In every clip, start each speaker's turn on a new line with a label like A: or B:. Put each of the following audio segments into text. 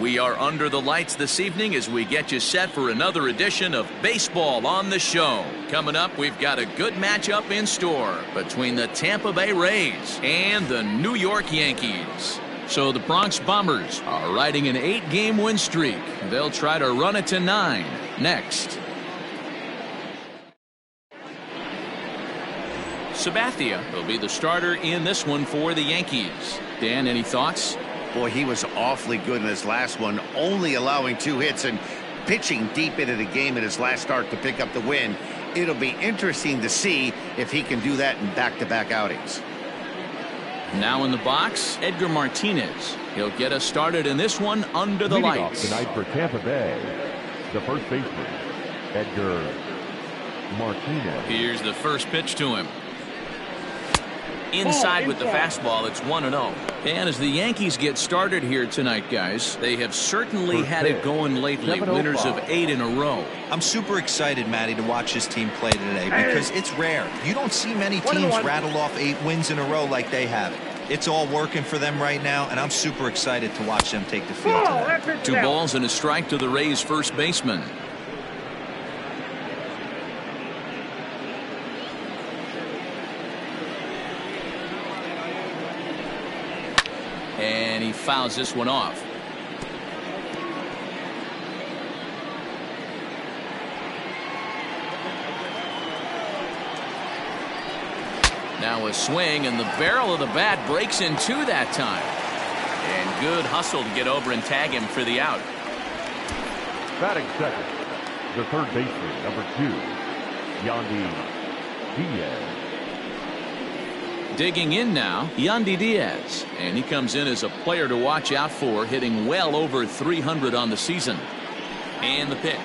A: We are under the lights this evening as we get you set for another edition of Baseball on the Show. Coming up, we've got a good matchup in store between the Tampa Bay Rays and the New York Yankees. So the Bronx Bombers are riding an 8-game win streak. They'll try to run it to 9 next. Sabathia will be the starter in this one for the Yankees. Dan, any thoughts?
B: Boy, he was awfully good in his last one, only allowing 2 hits and pitching deep into the game in his last start to pick up the win. It'll be interesting to see if he can do that in back-to-back outings.
A: Now in the box, Edgar Martinez. He'll get us started in this one under the
C: Leading
A: lights.
C: off tonight for Tampa Bay, the first baseman, Edgar Martinez.
A: Here's the first pitch to him. Inside with the fastball, it's 1-0. And as the Yankees get started here tonight, guys, they have certainly had it going lately. Winners of 8 in a row.
D: I'm super excited, Matty, to watch this team play today because it's rare. You don't see many teams rattle off 8 wins in a row like they have. It's all working for them right now, and I'm super excited to watch them take the field today.
A: 2 balls and a strike to the Rays' first baseman. And he fouls this one off. Now a swing, and the barrel of the bat breaks in 2 that time. And good hustle to get over and tag him for the out.
C: Batting second, the third baseman, number 2, Yandy Diaz.
A: Digging in now, Yandy Diaz, and he comes in as a player to watch out for, hitting well over 300 on the season. And the pitch.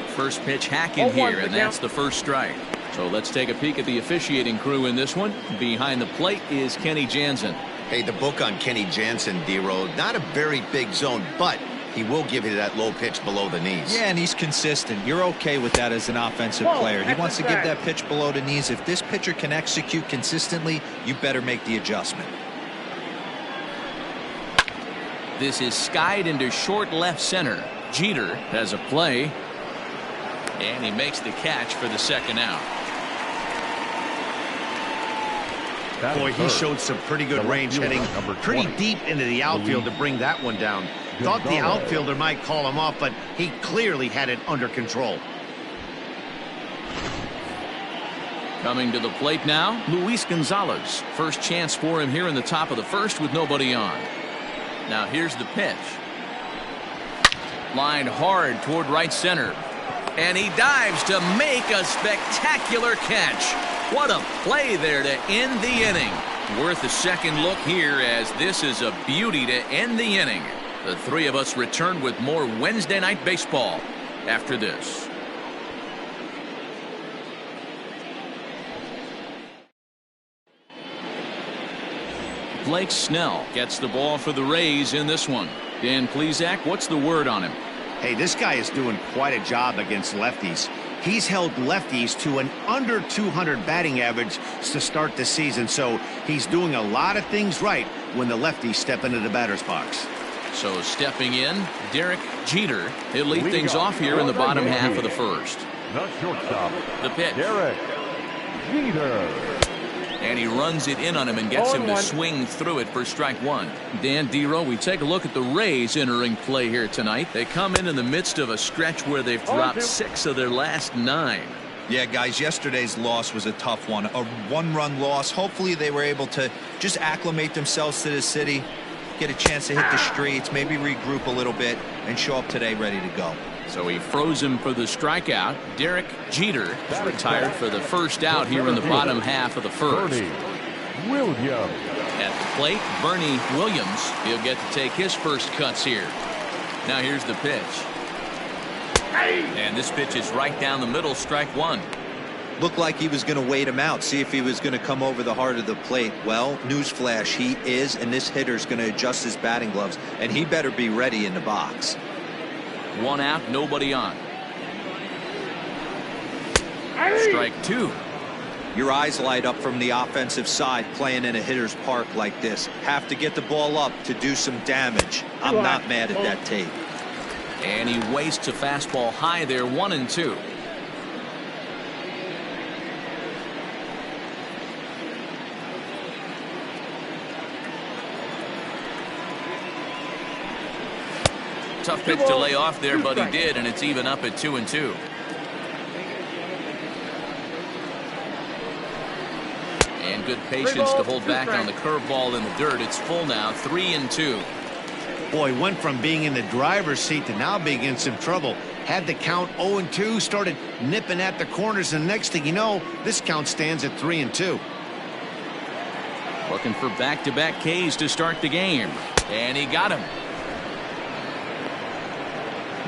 A: First pitch hacking here, and that's the first strike. So let's take a peek at the officiating crew in this one. Behind the plate is Kenny Jansen.
B: Hey, the book on Kenny Jansen, D-Road, not a very big zone, but he will give you that low pitch below the knees.
D: Yeah, and he's consistent. You're okay with that as an offensive player. He wants to give that pitch below the knees. If this pitcher can execute consistently, you better make the adjustment.
A: This is skied into short left center. Jeter has a play, and he makes the catch for the second out.
B: Boy, he showed some pretty good range, heading pretty deep into the outfield to bring that one down. Thought the outfielder might call him off, but he clearly had it under control.
A: Coming to the plate now, Luis Gonzalez. First chance for him here in the top of the first with nobody on. Now here's the pitch. Lined hard toward right center. And he dives to make a spectacular catch. What a play there to end the inning. Worth a second look here, as this is a beauty to end the inning. The 3 of us return with more Wednesday Night Baseball after this. Blake Snell gets the ball for the Rays in this one. Dan Plesac, what's the word on him?
B: Hey, this guy is doing quite a job against lefties. He's held lefties to an under 200 batting average to start the season, so he's doing a lot of things right when the lefties step into the batter's box.
A: So stepping in, Derek Jeter. He'll lead things off here in the bottom half of the first.
C: The shortstop,
A: The pitch.
C: Derek Jeter.
A: And he runs it in on him and gets him to swing through it for strike 1. Dan Dero, we take a look at the Rays entering play here tonight. They come in the midst of a stretch where they've dropped 6 of their last 9.
D: Yeah, guys, yesterday's loss was a tough one. A 1-run loss. Hopefully they were able to just acclimate themselves to the city, get a chance to hit the streets, maybe regroup a little bit, and show up today ready to go.
A: So he froze him for the strikeout. Derek Jeter is retired for the first out here in the bottom half of the first.
C: Williams.
A: At the plate, Bernie Williams. He'll get to take his first cuts here. Now here's the pitch. And this pitch is right down the middle, strike 1.
D: Looked like he was going to wait him out, see if he was going to come over the heart of the plate. Well, newsflash, he is, and this hitter's going to adjust his batting gloves, and he better be ready in the box.
A: 1 out, nobody on. Strike 2.
D: Your eyes light up from the offensive side playing in a hitter's park like this. Have to get the ball up to do some damage. I'm not mad at that tape.
A: And he wastes a fastball high there, 1-2. Tough pitch to lay off there, but he did, and it's even up at 2-2. And good patience to hold back on the curveball in the dirt. It's full now, 3-2.
B: Boy, went from being in the driver's seat to now being in some trouble. Had the count 0-2, started nipping at the corners, and next thing you know, this count stands at 3-2.
A: Looking for back-to-back Ks to start the game, and he got him.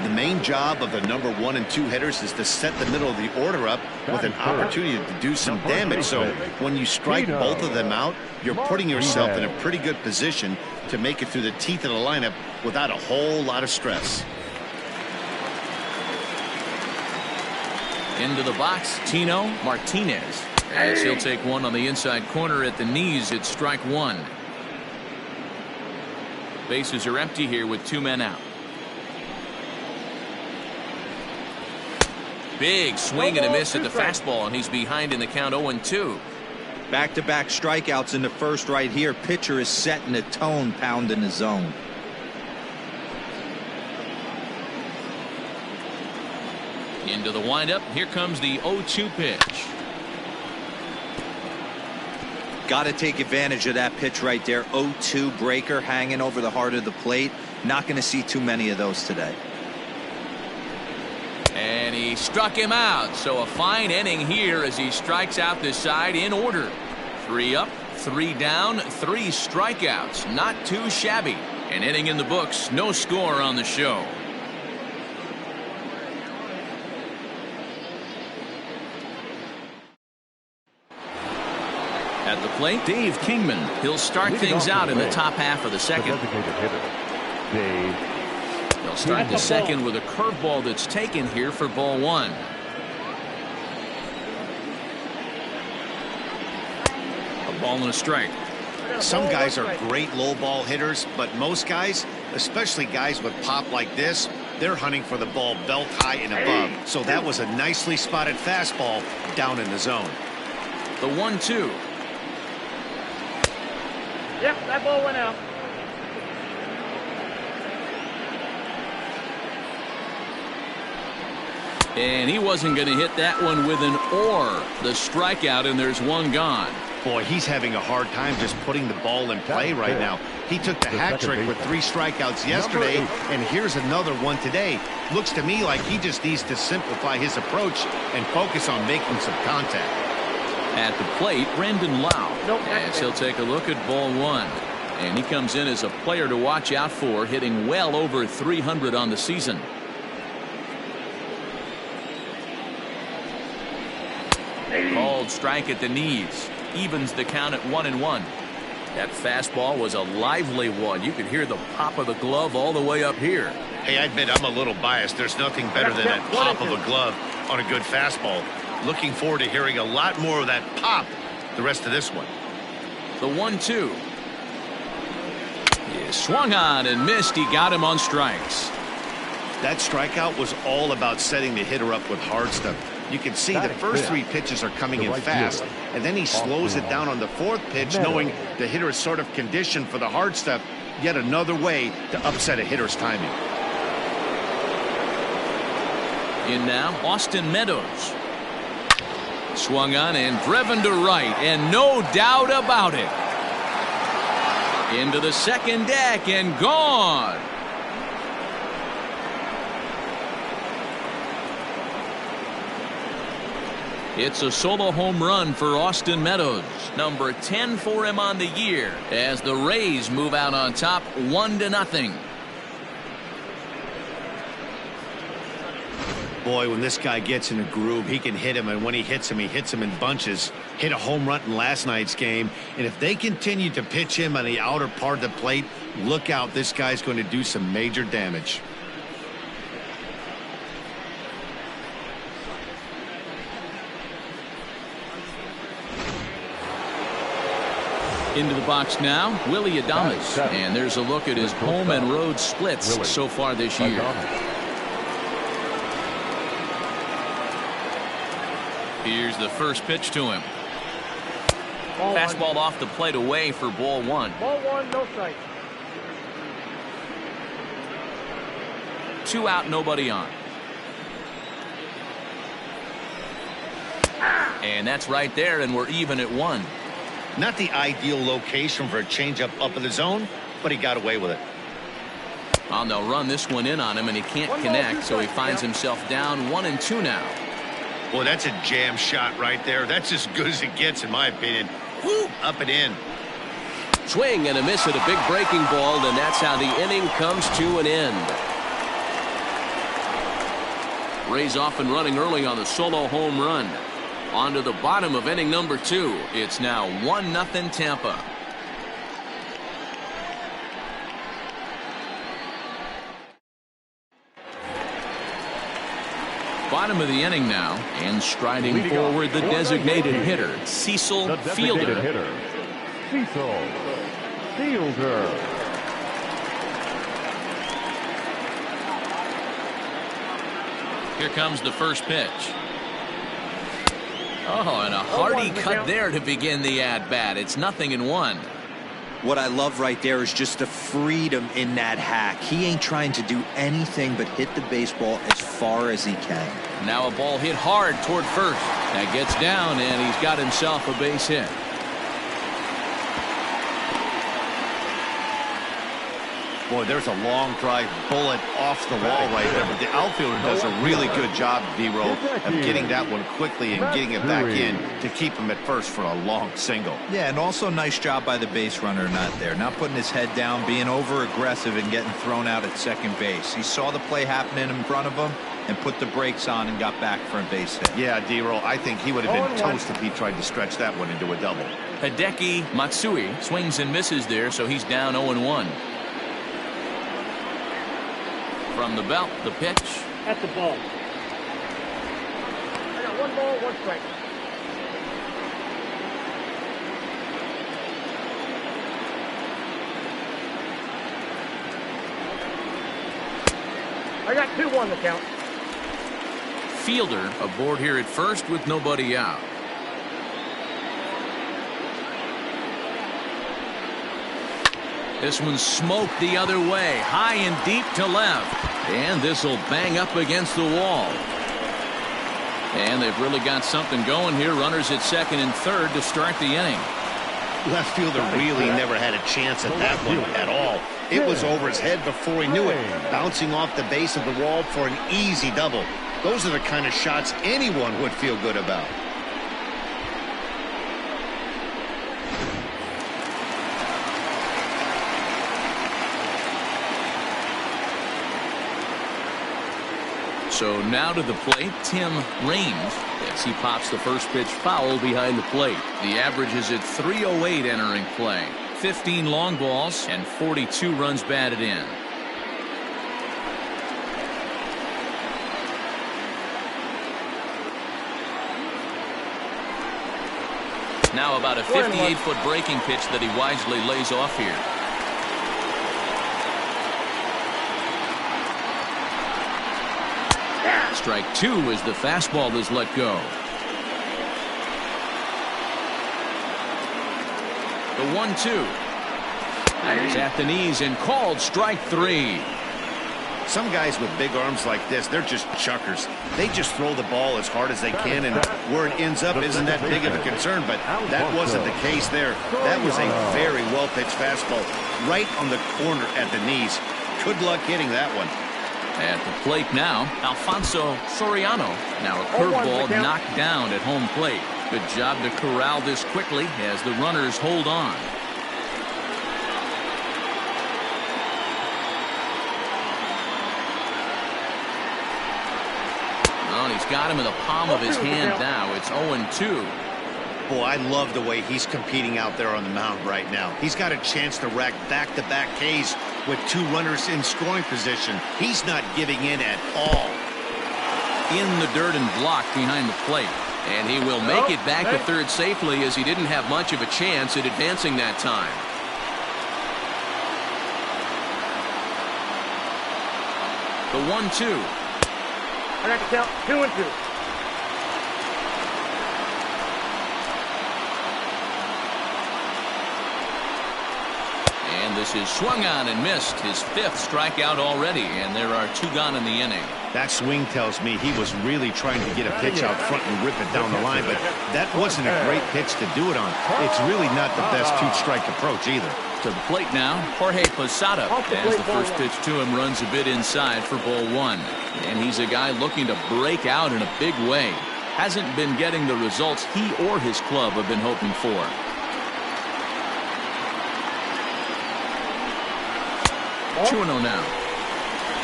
B: The main job of the number 1 and 2 hitters is to set the middle of the order up with an opportunity to do some damage. So when you strike both of them out, you're putting yourself in a pretty good position to make it through the teeth of the lineup without a whole lot of stress.
A: Into the box, Tino Martinez, as he'll take one on the inside corner at the knees. It's strike 1. Bases are empty here with 2 men out. Big swing and a miss at the fastball, and he's behind in the count, 0-2.
D: Back-to-back strikeouts in the first right here. Pitcher is setting a tone, pounding the zone.
A: Into the windup. Here comes the 0-2 pitch.
D: Got to take advantage of that pitch right there. 0-2 breaker hanging over the heart of the plate. Not going to see too many of those today.
A: And he struck him out. So a fine inning here as he strikes out this side in order. 3 up, 3 down, 3 strikeouts. Not too shabby. An inning in the books. No score on the show. At the plate, Dave Kingman. He'll start things out in the top half of the second. They'll start the second with a curveball that's taken here for ball 1. A ball and a strike.
B: Some guys are great low ball hitters, but most guys, especially guys with pop like this, they're hunting for the ball belt high and above. So that was a nicely spotted fastball down in the zone.
A: The 1-2.
E: Yep, that ball went out.
A: And he wasn't going to hit that one with an or. The strikeout, and there's one gone.
B: Boy, he's having a hard time just putting the ball in play right now. He took the hat trick with 3 strikeouts yesterday, and here's another one today. Looks to me like he just needs to simplify his approach and focus on making some contact.
A: At the plate, Brendan Lau, as he'll take a look at ball 1. And he comes in as a player to watch out for, hitting well over 300 on the season. Called strike at the knees. Evens the count at 1-1. That fastball was a lively one. You could hear the pop of the glove all the way up here.
B: Hey, I admit I'm a little biased. There's nothing better than that pop of a glove on a good fastball. Looking forward to hearing a lot more of that pop the rest of this one.
A: The 1-2. He swung on and missed. He got him on strikes.
B: That strikeout was all about setting the hitter up with hard stuff. You can see the first 3 pitches are coming in fast, and then he slows it down on the 4th pitch, knowing the hitter is sort of conditioned for the hard stuff. Yet another way to upset a hitter's timing.
A: In now, Austin Meadows. Swung on and driven to right, and no doubt about it. Into the second deck and gone. It's a solo home run for Austin Meadows, number 10 for him on the year, as the Rays move out on top 1-0.
B: Boy, when this guy gets in a groove, he can hit him, and when he hits him in bunches. Hit a home run in last night's game, and if they continue to pitch him on the outer part of the plate, look out, this guy's going to do some major damage.
A: Into the box now, Willie Adames. And there's a look at his home and road splits so far this year. Here's the first pitch to him. Fastball off the plate away for ball one.
E: Ball one, no strike.
A: 2 out, nobody on. And that's right there, and we're even at 1.
B: Not the ideal location for a changeup up in the zone, but he got away with it.
A: Well, they'll run this one in on him, and he can't connect, so he finds himself down 1-2 now.
B: Boy, that's a jam shot right there. That's as good as it gets, in my opinion. Woo, up and in.
F: Swing and a miss at a big breaking ball, and that's how the inning comes to an end.
A: Rays off and running early on the solo home run. On to the bottom of inning number 2. It's now 1-0 Tampa. Bottom of the inning now, and striding forward the designated hitter, Cecil Fielder.
C: Cecil Fielder.
A: Here comes the first pitch. Oh, and a hearty cut there to begin the at-bat. It's 0-1.
D: What I love right there is just the freedom in that hack. He ain't trying to do anything but hit the baseball as far as he can.
A: Now a ball hit hard toward first. That gets down, and he's got himself a base hit.
B: Boy, there's a long drive bullet off the wall right there, but the outfielder does a really good job, D-Roll, of getting that one quickly and getting it back in to keep him at first for a long single.
D: Yeah, and also nice job by the base runner not there. Not putting his head down, being over-aggressive and getting thrown out at second base. He saw the play happening in front of him and put the brakes on and got back for a base hit.
B: Yeah, D-Roll, I think he would have been toast if he tried to stretch that one into a double.
A: Hideki Matsui swings and misses there, so he's down 0-1. From the belt, the pitch.
E: At the ball. I got 1 ball, 1 strike. I got 2-1 to count.
A: Fielder aboard here at first with nobody out. This one's smoked the other way, high and deep to left. And this will bang up against the wall. And they've really got something going here. Runners at second and third to start the inning.
B: Left fielder really never had a chance at that one at all. It was over his head before he knew it, bouncing off the base of the wall for an easy double. Those are the kind of shots anyone would feel good about.
A: So now to the plate, Tim Raines, as he pops the first pitch foul behind the plate. The average is at 308 entering play. 15 long balls and 42 runs batted in. Now about a 58-foot breaking pitch that he wisely lays off here. Strike 2 as the fastball is let go. The 1-2. That is at the knees and called strike 3.
B: Some guys with big arms like this, they're just chuckers. They just throw the ball as hard as they can, and where it ends up isn't that big of a concern, but that wasn't the case there. That was a very well-pitched fastball right on the corner at the knees. Good luck hitting that one.
A: At the plate now, Alfonso Soriano. Now a curveball knocked down at home plate. Good job to corral this quickly as the runners hold on. Oh, and he's got him in the palm of his hand now. It's 0-2.
B: Boy, I love the way he's competing out there on the mound right now. He's got a chance to rack back-to-back Ks with 2 runners in scoring position. He's not giving in at all.
A: In the dirt and blocked behind the plate. And he will make it back to third safely, as he didn't have much of a chance at advancing that time. The 1-2.
E: I got the count 2-2.
A: And this is swung on and missed. His 5th strikeout already, and there are 2 gone in the inning.
B: That swing tells me he was really trying to get a pitch out front and rip it down the line, but that wasn't a great pitch to do it on. It's really not the best 2-strike approach either.
A: To the plate now, Jorge Posada, as the first pitch to him runs a bit inside for ball 1. And he's a guy looking to break out in a big way. Hasn't been getting the results he or his club have been hoping for. Oh. 2-0 now.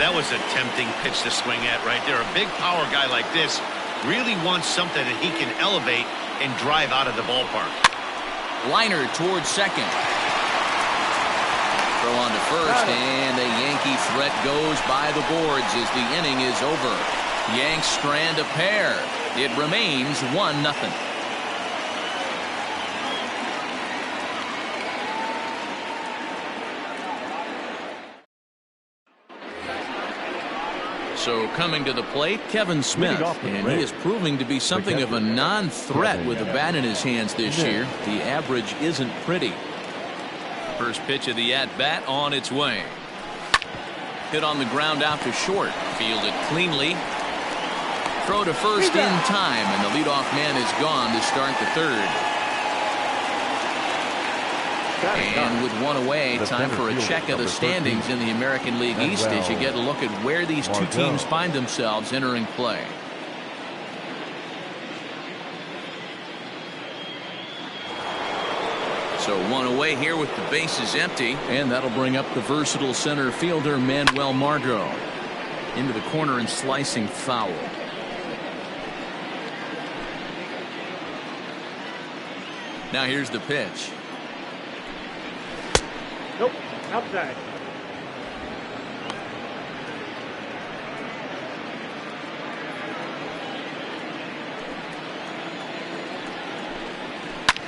B: That was a tempting pitch to swing at right there. A big power guy like this really wants something that he can elevate and drive out of the ballpark.
A: Liner towards second. Throw on to first, and the Yankee threat goes by the boards as the inning is over. Yanks strand a pair. It remains 1-0. So coming to the plate, Kevin Smith, and he is proving to be something of a non-threat with a bat in his hands this year. The average isn't pretty. First pitch of the at-bat on its way. Hit on the ground out to short. Fielded cleanly. Throw to first in time, and the leadoff man is gone to start the 3rd. And with 1 away, time for a check of the standings in the American League East as you get a look at where these 2 teams find themselves entering play. So 1 away here with the bases empty, and that'll bring up the versatile center fielder Manuel Margot into the corner and slicing foul. Now here's the pitch.
E: Nope, outside.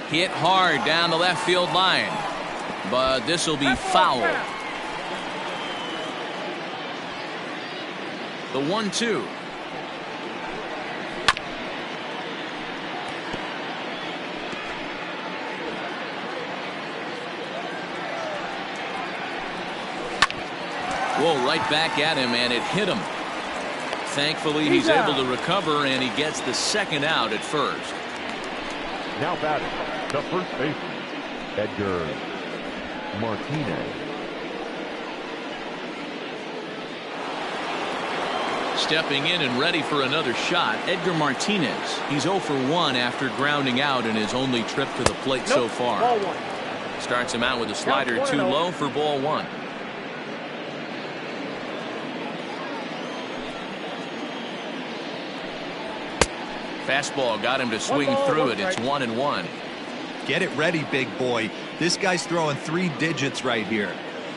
A: Hit hard down the left field line, but this will be foul. The 1-2. Whoa, right back at him, and it hit him. Thankfully, he's able to recover, and he gets the 2nd out at first.
C: Now batting, the first baseman, Edgar Martinez.
A: Stepping in and ready for another shot, Edgar Martinez. He's 0 for 1 after grounding out in his only trip to the plate so far.
E: Ball 1.
A: Starts him out with a slider too low for ball 1. Fastball got him to swing through it. It's 1-1.
D: Get it ready, big boy. This guy's throwing 3 digits right here.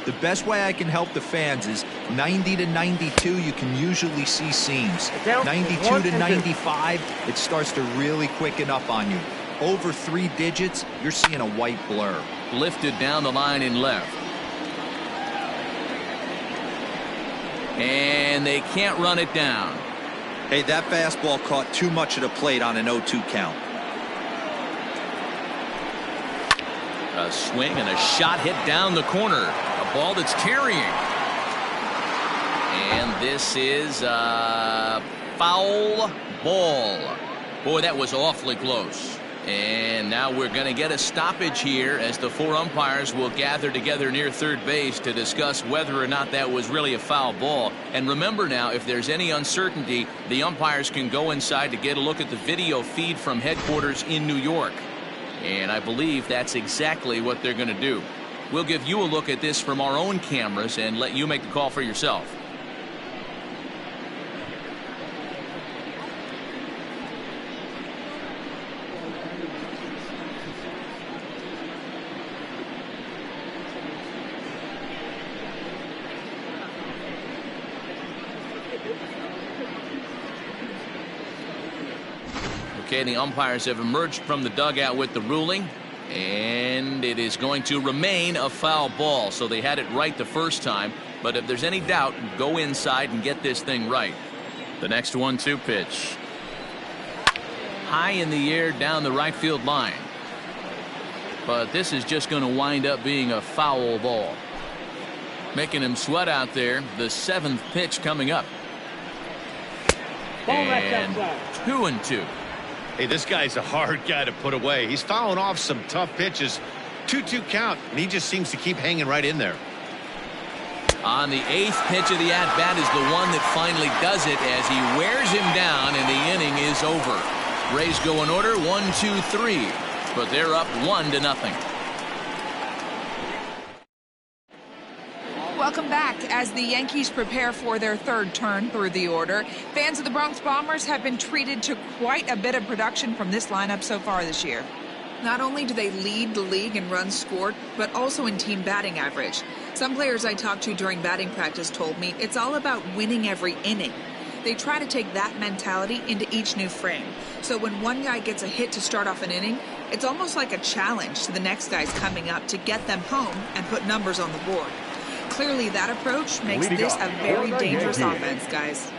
D: The best way I can help the fans is 90 to 92. You can usually see seams. 92 to 95. It starts to really quicken up on you. Over 3 digits, you're seeing a white blur.
A: Lifted down the line in left. And they can't run it down.
D: Hey, that fastball caught too much of the plate on an 0-2 count.
A: A swing and a shot hit down the corner. A ball that's carrying. And this is a foul ball. Boy, that was awfully close. And now we're going to get a stoppage here as the 4 umpires will gather together near third base to discuss whether or not that was really a foul ball. And remember now, if there's any uncertainty, the umpires can go inside to get a look at the video feed from headquarters in New York. And I believe that's exactly what they're going to do. We'll give you a look at this from our own cameras and let you make the call for yourself. Okay, the umpires have emerged from the dugout with the ruling, and it is going to remain a foul ball. So they had it right the first time, but if there's any doubt, go inside and get this thing right. The next 1-2 pitch. High in the air down the right field line. But this is just going to wind up being a foul ball. Making him sweat out there. The 7th pitch coming up. And 2-2.
B: Hey, this guy's a hard guy to put away. He's fouling off some tough pitches. 2-2 count, and he just seems to keep hanging right in there.
A: On the 8th pitch of the at-bat is the one that finally does it as he wears him down, and the inning is over. Rays go in order 1-2-3, but they're up 1-0.
G: Welcome back. As the Yankees prepare for their third turn through the order, fans of the Bronx Bombers have been treated to quite a bit of production from this lineup so far this year. Not only do they lead the league in runs scored, but also in team batting average. Some players I talked to during batting practice told me it's all about winning every inning. They try to take that mentality into each new frame. So when one guy gets a hit to start off an inning, it's almost like a challenge to the next guys coming up to get them home and put numbers on the board. Clearly, that approach makes this a very dangerous offense, guys.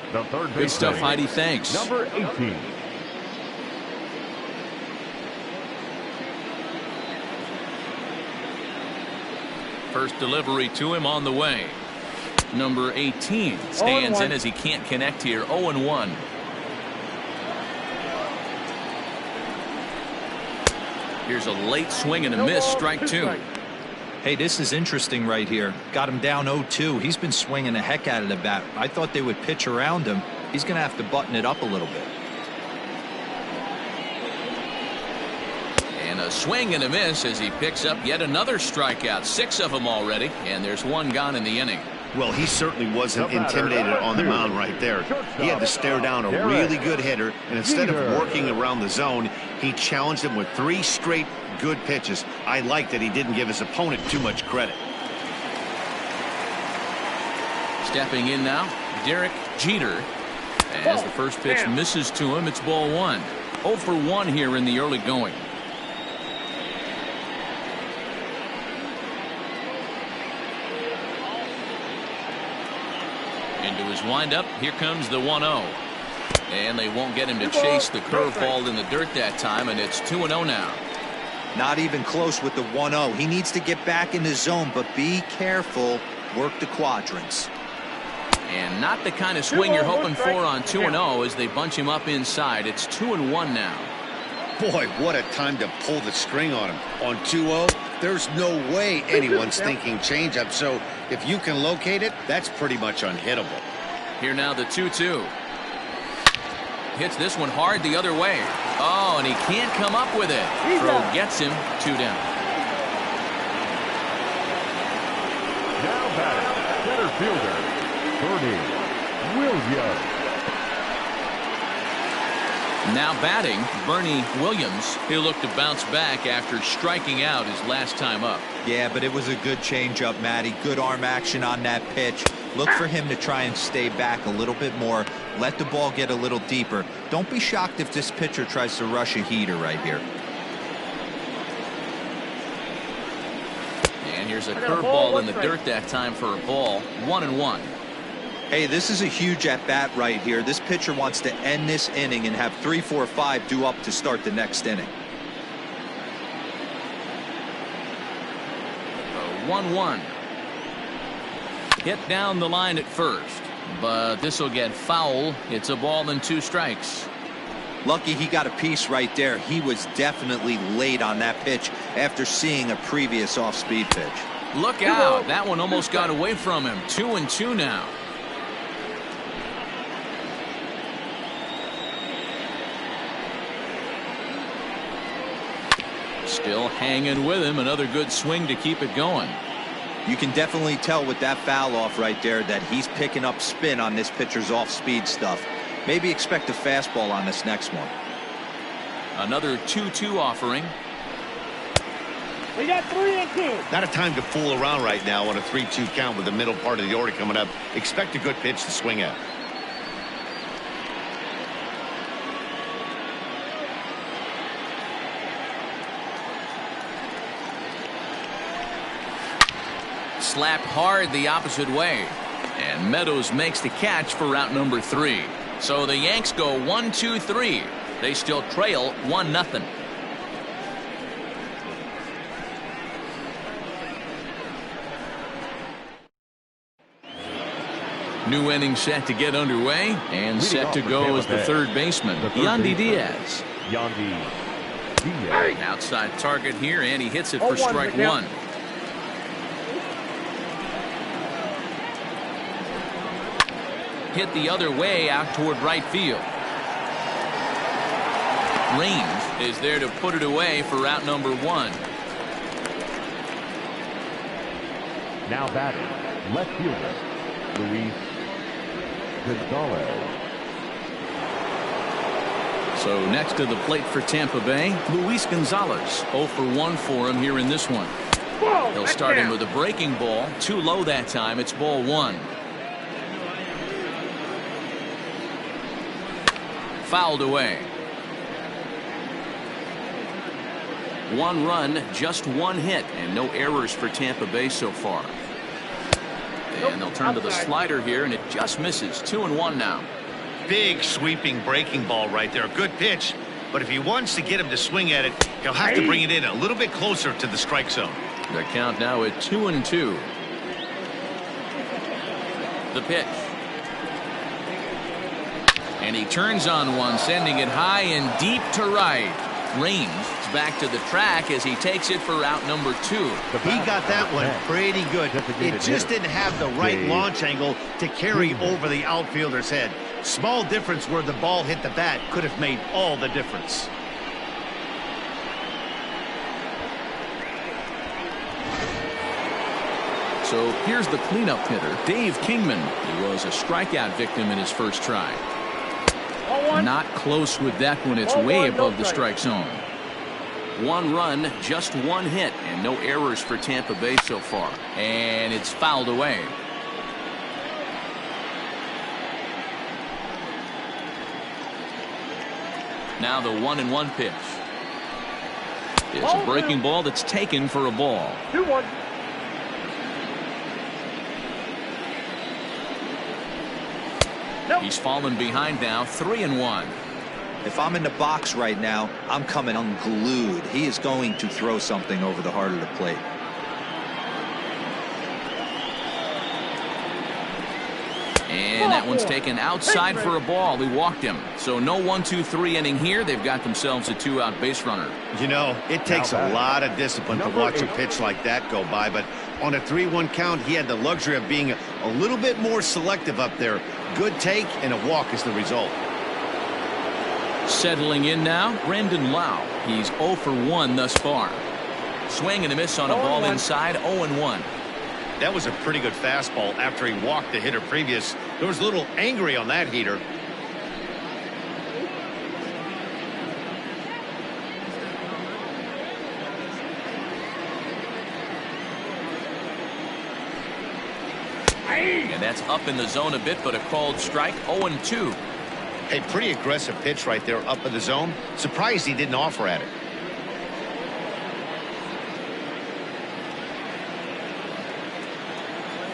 A: Good stuff, Heidi. Thanks.
C: Number 18.
A: First delivery to him on the way. Number 18 stands in as he can't connect here. 0-1. Here's a late swing and a miss. Strike 2.
D: Hey, this is interesting right here. Got him down 0-2. He's been swinging the heck out of the bat. I thought they would pitch around him. He's going to have to button it up a little bit.
A: And a swing and a miss as he picks up yet another strikeout. 6 of them already, and there's 1 gone in the inning.
B: Well, he certainly wasn't intimidated on the mound right there. He had to stare down a really good hitter, and instead of working around the zone, he challenged him with 3 straight good pitches. I like that he didn't give his opponent too much credit.
A: Stepping in now, Derek Jeter. As the first pitch misses to him, it's ball 1. 0 for 1 here in the early going. Into his windup, here comes the 1-0. And they won't get him to chase the curveball in the dirt that time, and it's 2-0 now.
D: Not even close with the 1-0. He needs to get back in the zone, but be careful. Work the quadrants.
A: And not the kind of swing you're hoping for on 2-0 as they bunch him up inside. It's 2-1 now.
B: Boy, what a time to pull the string on him. On 2-0, there's no way anyone's thinking changeup. So if you can locate it, that's pretty much unhittable.
A: Here now the 2-2. Hits this one hard the other way. Oh, and he can't come up with it. Throw gets him 2 down.
C: Now batting, center fielder, Bernie Williams.
A: Now batting, Bernie Williams. He'll look to bounce back after striking out his last time up.
D: Yeah, but it was a good changeup, Matty. Good arm action on that pitch. Look for him to try and stay back a little bit more. Let the ball get a little deeper. Don't be shocked if this pitcher tries to rush a heater right here.
A: And here's a curveball in the dirt that time for a ball. 1-1.
D: Hey, this is a huge at-bat right here. This pitcher wants to end this inning and have 3, 4, 5 due up to start the next inning.
A: 1-1. Hit down the line at first, but this will get foul. It's a ball and 2 strikes.
D: Lucky he got a piece right there. He was definitely late on that pitch after seeing a previous off-speed pitch.
A: Look out. That one almost got away from him. 2-2 now. Still hanging with him. Another good swing to keep it going.
D: You can definitely tell with that foul off right there that he's picking up spin on this pitcher's off-speed stuff. Maybe expect a fastball on this next one.
A: Another 2-2 offering.
E: We got 3-2.
B: Not a time to fool around right now on a 3-2 count with the middle part of the order coming up. Expect a good pitch to swing at.
A: Slapped hard the opposite way. And Meadows makes the catch for out number 3. So the Yanks go 1-2-3. They still trail 1-0. New inning set to get underway, and set to go as the third baseman, Yandy Diaz.
C: Yandy Diaz.
A: Outside target here, and he hits it for strike 1. Hit the other way out toward right field. Range is there to put it away for out number 1.
C: Now batting, left fielder, Luis Gonzalez.
A: So next to the plate for Tampa Bay, Luis Gonzalez. 0 for 1 for him here in this one. He'll start him with a breaking ball. Too low that time. It's ball 1. Fouled away. 1 run, just 1 hit, and no errors for Tampa Bay so far. And they'll turn to the slider here, and it just misses. 2-1 now.
B: Big sweeping breaking ball right there. Good pitch, but if he wants to get him to swing at it, he'll have to bring it in a little bit closer to the strike zone.
A: The count now at 2-2. The pitch. And he turns on one, sending it high and deep to right. Range is back to the track as he takes it for out number 2.
B: He got that one pretty good. It just didn't have the right launch angle to carry over the outfielder's head. Small difference where the ball hit the bat could have made all the difference.
A: So here's the cleanup hitter, Dave Kingman. He was a strikeout victim in his first try. Not close with that one. It's way above the strike zone. 1 run, just 1 hit, and no errors for Tampa Bay so far. And it's fouled away. Now the 1-1 pitch. It's a breaking ball that's taken for a ball.
E: 2-1.
A: He's fallen behind now, 3-1.
D: If I'm in the box right now, I'm coming unglued. He is going to throw something over the heart of the plate.
A: And that one's taken outside for a ball. He walked him. So no 1-2-3 inning here. They've got themselves a 2-out base runner.
B: You know, it takes a lot of discipline to watch a pitch like that go by, but on a 3-1 count, he had the luxury of being a little bit more selective up there. Good take and a walk is the result.
A: Settling in now, Brandon Lau. He's 0 for 1 thus far. Swing and a miss on a ball inside, 0-1.
B: That was a pretty good fastball after he walked the hitter previous. There was a little angry on that heater.
A: And that's up in the zone a bit, but a called strike, 0-2.
B: A pretty aggressive pitch right there up in the zone. Surprised he didn't offer at it.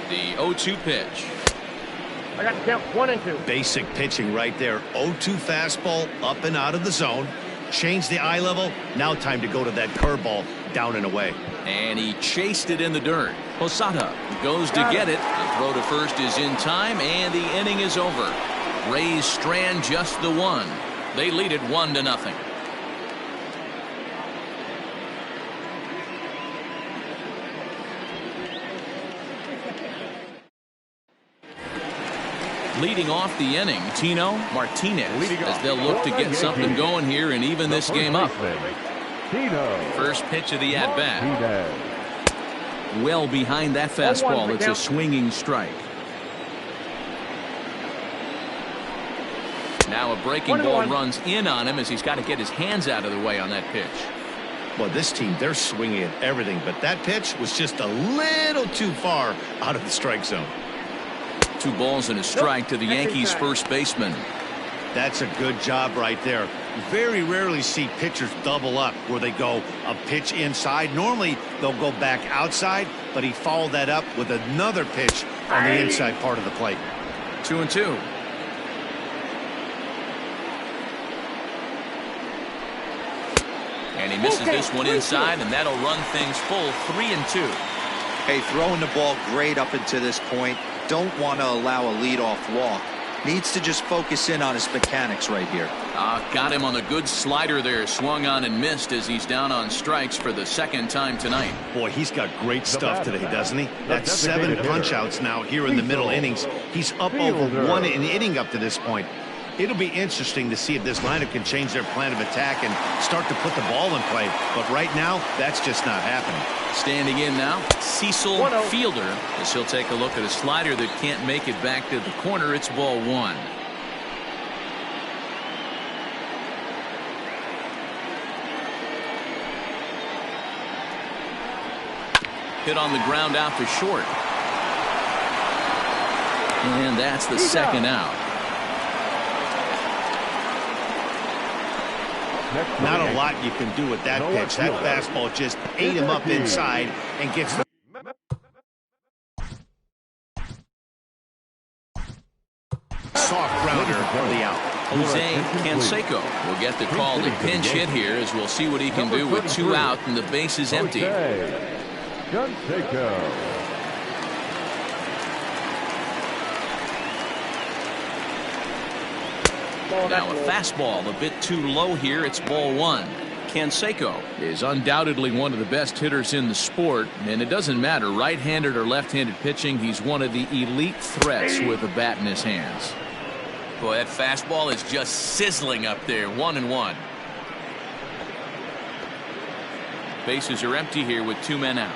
A: The 0-2 pitch.
E: I got to count 1 and 2.
B: Basic pitching right there. 0-2 fastball up and out of the zone. Change the eye level. Now time to go to that curveball down and away.
A: And he chased it in the dirt. Posada goes to get it. The throw to first is in time, and the inning is over. Rays strand just the 1. They lead it 1-0. Leading off the inning, Tino Martinez, as they'll look to get something going here and even this game up. First pitch of the at-bat. Well behind that fastball. It's a swinging strike. Now a breaking ball runs in on him as he's got to get his hands out of the way on that pitch.
B: Well, this team, they're swinging at everything, but that pitch was just a little too far out of the strike zone. 2
A: balls and a strike to the Yankees first baseman.
B: That's a good job right there. very rarely see pitchers double up where they go a pitch inside. Normally they'll go back outside, but he followed that up with another pitch on the inside part of the plate.
A: 2-2. And he misses this one inside, and that'll run things full 3-2.
D: Hey, throwing the ball great up until this point. Don't want to allow a leadoff walk. Needs to just focus in on his mechanics right here.
A: Got him on a good slider there. Swung on and missed as he's down on strikes for the second time tonight.
B: Boy, he's got great stuff today, doesn't he? That's 7 punch-outs now here in the middle innings. He's up over 1 inning up to this point. It'll be interesting to see if this lineup can change their plan of attack and start to put the ball in play. But right now, that's just not happening.
A: Standing in now, Cecil Fielder, as he'll take a look at a slider that can't make it back to the corner. It's ball 1. Hit on the ground out to short. And that's the second out.
B: Not a lot you can do with that pitch. That fastball just ate him up inside and gets the soft grounder for the out.
A: Jose Canseco will get the call to pinch hit here, as we'll see what he can do with 2 out and the base is empty.
C: Canseco.
A: Now a fastball a bit too low here. It's ball 1. Canseco is undoubtedly one of the best hitters in the sport, and it doesn't matter right-handed or left-handed pitching. He's one of the elite threats with a bat in his hands. Boy, that fastball is just sizzling up there. 1-1. Bases are empty here with 2 men out.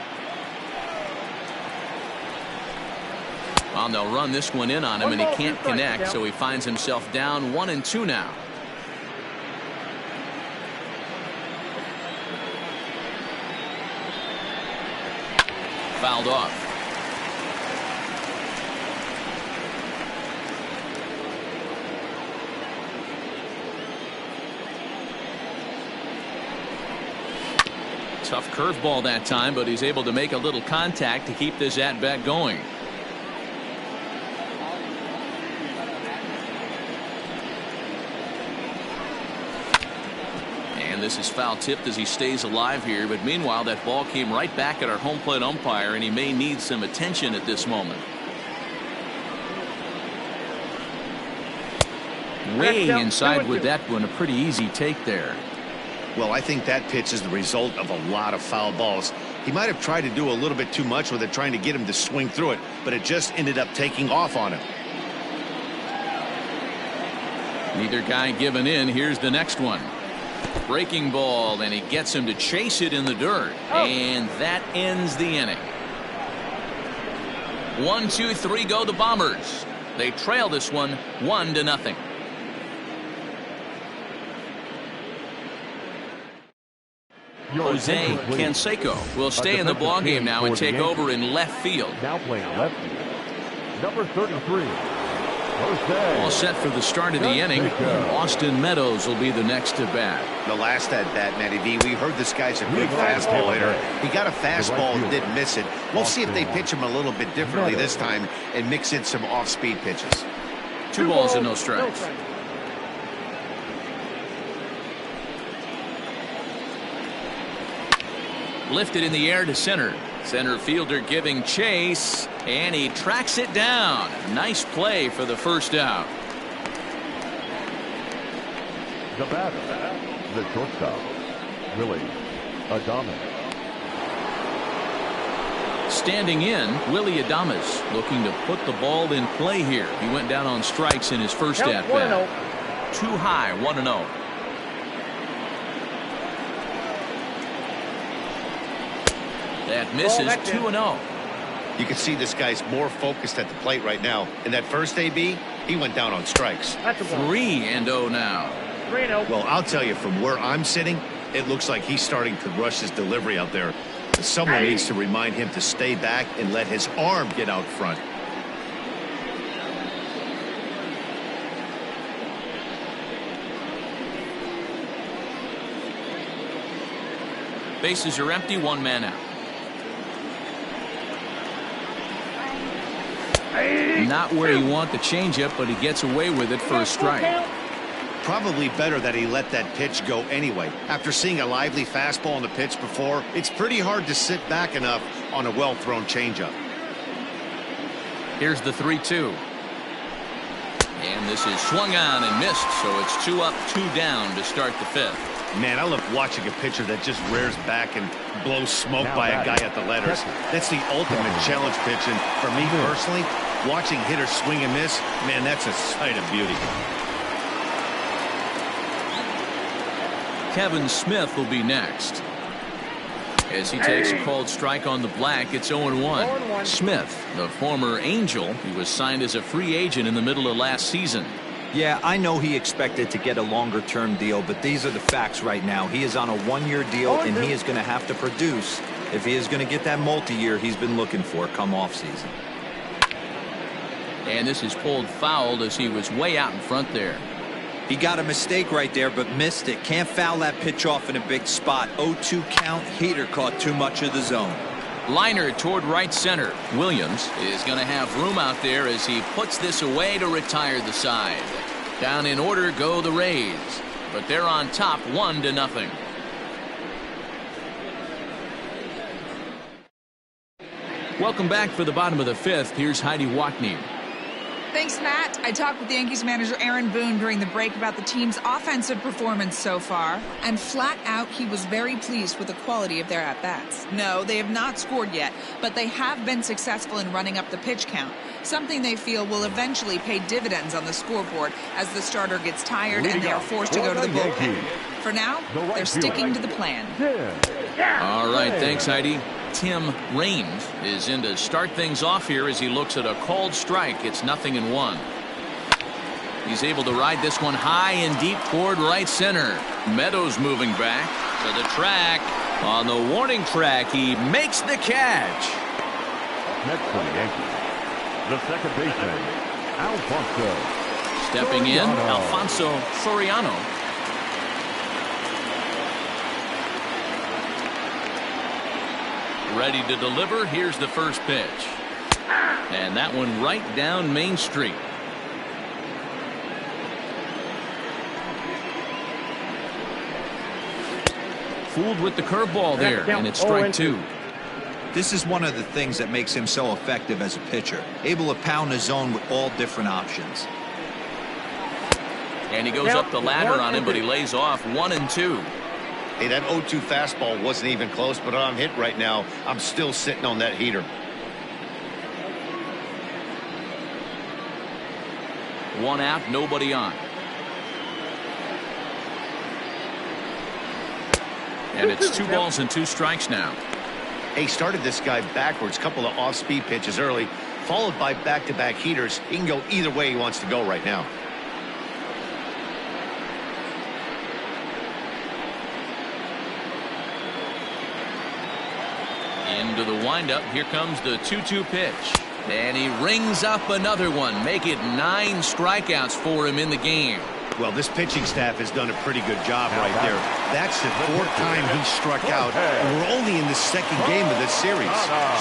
A: Well, they'll run this one in on him, and he can't connect, so he finds himself down 1-2 now. Fouled off. Tough curveball that time, but he's able to make a little contact to keep this at-bat going. This is foul tipped as he stays alive here, but meanwhile that ball came right back at our home plate umpire, and he may need some attention at this moment. Way inside with that one. A pretty easy take there.
B: Well, I think that pitch is the result of a lot of foul balls. He might have tried to do a little bit too much with it, trying to get him to swing through it, but it just ended up taking off on him.
A: Neither guy giving in. Here's the next one. Breaking ball, and he gets him to chase it in the dirt. And that ends the inning. 1, 2, 3 go the Bombers. They trail this one 1-0. Jose Canseco will stay in the ballgame now and take over in left field.
C: Now playing left field, number 33.
A: All set for the start of the inning. Austin Meadows will be the next to bat.
B: The last at bat, Matty V, we heard this guy's a good fastball hitter. He got a fastball and didn't miss it. We'll see if they pitch him a little bit differently this time and mix in some off-speed pitches.
A: 2 balls and no strikes. Lifted in the air to center. Center fielder giving chase, and he tracks it down. Nice play for the first out.
C: The batter, the shortstop, Willie Adames.
A: Standing in, Willie Adames looking to put the ball in play here. He went down on strikes in his first at bat. Too high, 1-0. That misses. 2-0.
B: You can see this guy's more focused at the plate right now. In that first AB, he went down on strikes.
A: 3-0 now.
E: 3-0.
B: Well, I'll tell you, from where I'm sitting, it looks like he's starting to rush his delivery out there. Someone needs to remind him to stay back and let his arm get out front.
A: Bases are empty, one man out. Not where you want the changeup, but he gets away with it for a strike.
B: Probably better that he let that pitch go anyway. After seeing a lively fastball on the pitch before, it's pretty hard to sit back enough on a well-thrown changeup.
A: Here's the 3-2. And this is swung on and missed, so it's 2 up, 2 down to start the 5th.
B: Man, I love watching a pitcher that just rears back and blows smoke by a guy at the letters. That's the ultimate challenge pitch, and for me personally, watching hitters swing and miss, man, that's a sight of beauty.
A: Kevin Smith will be next. As he takes a called strike on the black, it's 0-1. Smith, the former Angel, he was signed as a free agent in the middle of last season.
D: Yeah, I know he expected to get a longer-term deal, but these are the facts right now. He is on a 1-year deal, and he is going to have to produce if he is going to get that multi-year he's been looking for come off-season.
A: And this is pulled foul as he was way out in front there.
D: He got a mistake right there, but missed it. Can't foul that pitch off in a big spot. 0-2 count. Heater caught too much of the zone.
A: Liner toward right center. Williams is going to have room out there as he puts this away to retire the side. Down in order go the Rays, but they're on top 1-0. Welcome back for the bottom of the 5th. Here's Heidi Watney.
G: Thanks, Matt. I talked with Yankees manager Aaron Boone during the break about the team's offensive performance so far, and flat out he was very pleased with the quality of their at-bats. No, they have not scored yet, but they have been successful in running up the pitch count, something they feel will eventually pay dividends on the scoreboard as the starter gets tired and they are forced to go to the bullpen. For now, they're sticking to the plan.
A: All right, thanks, Heidi. Tim Raines is in to start things off here as he looks at a called strike. It's 0-1. He's able to ride this one high and deep toward right center. Meadows moving back to the track. On the warning track, he makes the catch.
C: Next for the Yankees, the second baseman, Alfonso.
A: Stepping in, Alfonso Soriano. Ready to deliver. Here's the first pitch. And that one right down Main Street. Fooled with the curveball there, and it's strike 2.
D: This is one of the things that makes him so effective as a pitcher. Able to pound the zone with all different options.
A: And he goes up the ladder on him, but he lays off 1-2.
B: Hey, that 0-2 fastball wasn't even close, but I'm hit right now. I'm still sitting on that heater.
A: One out, nobody on. And it's 2 balls and 2 strikes now.
B: He started this guy backwards, couple of off-speed pitches early, followed by back-to-back heaters. He can go either way he wants to go right now.
A: Into the windup. Here comes the 2-2 pitch. And he rings up another one. Make it 9 strikeouts for him in the game.
B: Well, this pitching staff has done a pretty good job right there. That's the 4th time he struck out, and we're only in the 2nd game of this series.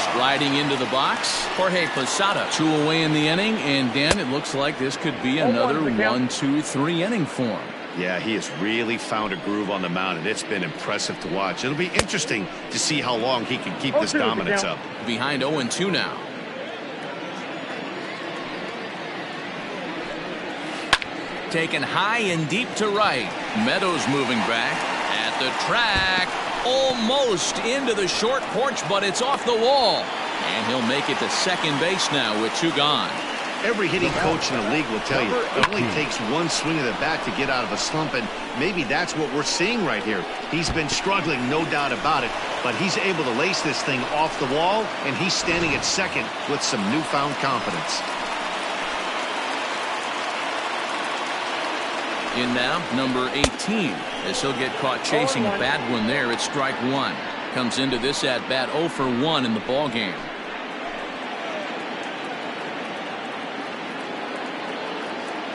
A: Striding into the box, Jorge Posada. 2 away in the inning, and Dan, it looks like this could be another 1-2-3 inning for him.
B: Yeah, he has really found a groove on the mound, and it's been impressive to watch. It'll be interesting to see how long he can keep this dominance up.
A: Behind 0-2 now. Taken high and deep to right. Meadows moving back at the track. Almost into the short porch, but it's off the wall. And he'll make it to second base now with 2 gone.
B: Every hitting coach in the league will tell you it only takes one swing of the bat to get out of a slump, and maybe that's what we're seeing right here. He's been struggling, no doubt about it, but he's able to lace this thing off the wall, and he's standing at second with some newfound confidence.
A: In now, number 18, as he'll get caught chasing a bad one there. It's strike 1. Comes into this at bat 0 for 1 in the ball game.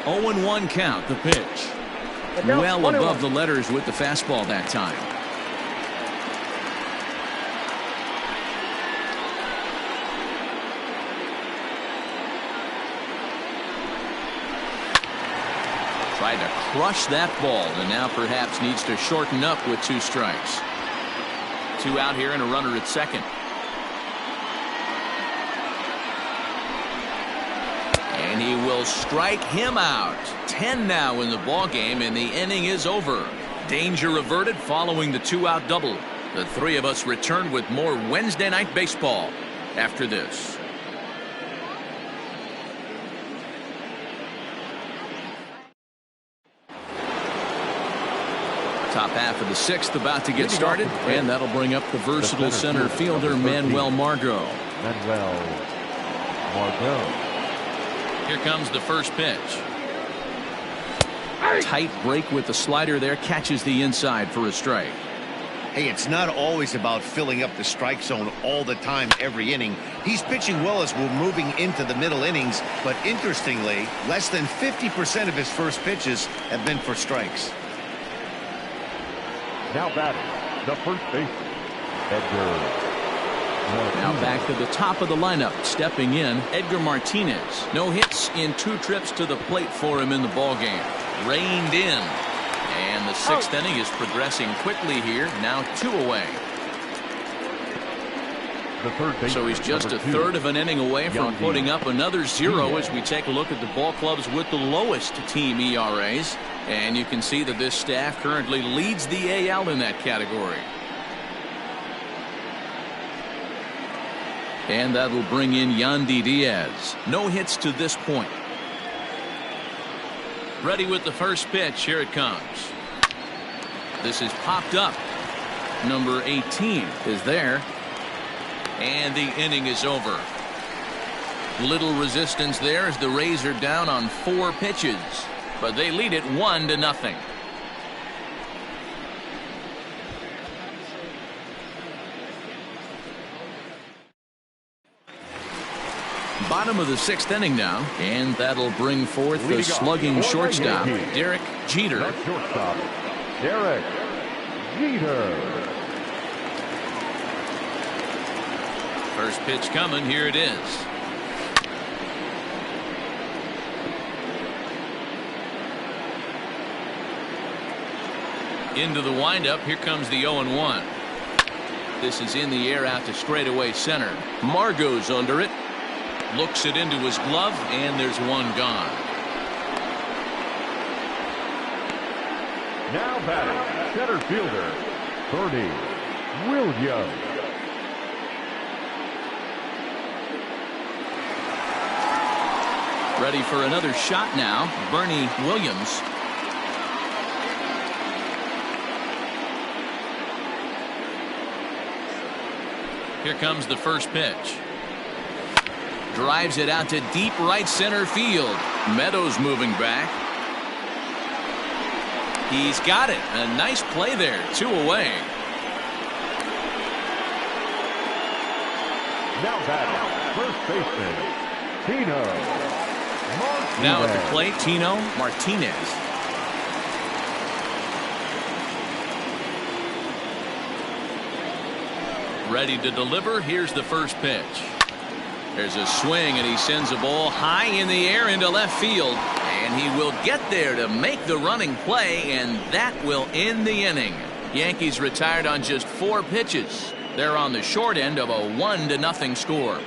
A: Oh and 1 count. The pitch. Well above the letters with the fastball that time. Tried to crush that ball, and now perhaps needs to shorten up with 2 strikes. 2 out here and a runner at second. And he will strike him out. 10 now in the ball game, and the inning is over. Danger averted following the 2-out double. The 3 of us return with more Wednesday Night Baseball after this. Top half of the 6th about to get started, and that'll bring up the versatile center fielder Mlb Margot. Here comes the first pitch. Tight break with the slider there, catches the inside for a strike.
B: Hey, it's not always about filling up the strike zone all the time every inning. He's pitching well as we're moving into the middle innings, but interestingly, less than 50% of his first pitches have been for strikes.
C: Now batting, the first baseman, Edgar.
A: Now back to the top of the lineup, stepping in, Edgar Martinez. No hits in 2 trips to the plate for him in the ballgame. Reined in. And the 6th inning is progressing quickly here. Now 2 away. So he's just a third of an inning away from putting up another 0 as we take a look at the ball clubs with the lowest team ERAs. And you can see that this staff currently leads the AL in that category. And that'll bring in Yandy Diaz. No hits to this point. Ready with the first pitch. Here it comes. This is popped up. Number 18 is there. And the inning is over. Little resistance there as the Rays are down on 4 pitches. But they lead it 1-0. Bottom of the 6th inning now, and that'll bring forth the slugging shortstop, Derek Jeter.
C: Derek Jeter.
A: First pitch coming. Here it is. Into the windup. Here comes the 0-1. This is in the air out to straightaway center. Margot's under it. Looks it into his glove, and there's 1 gone.
C: Now batting, center fielder, Bernie Williams.
A: Ready for another shot now, Bernie Williams. Here comes the first pitch. Drives it out to deep right center field. Meadows moving back. He's got it. A nice play there. 2 away.
C: Now batting, first baseman, Tino Martinez.
A: Now at the plate, Tino Martinez. Ready to deliver. Here's the first pitch. There's a swing, and he sends a ball high in the air into left field. And he will get there to make the running play, and that will end the inning. Yankees retired on just 4 pitches. They're on the short end of a 1-0 score.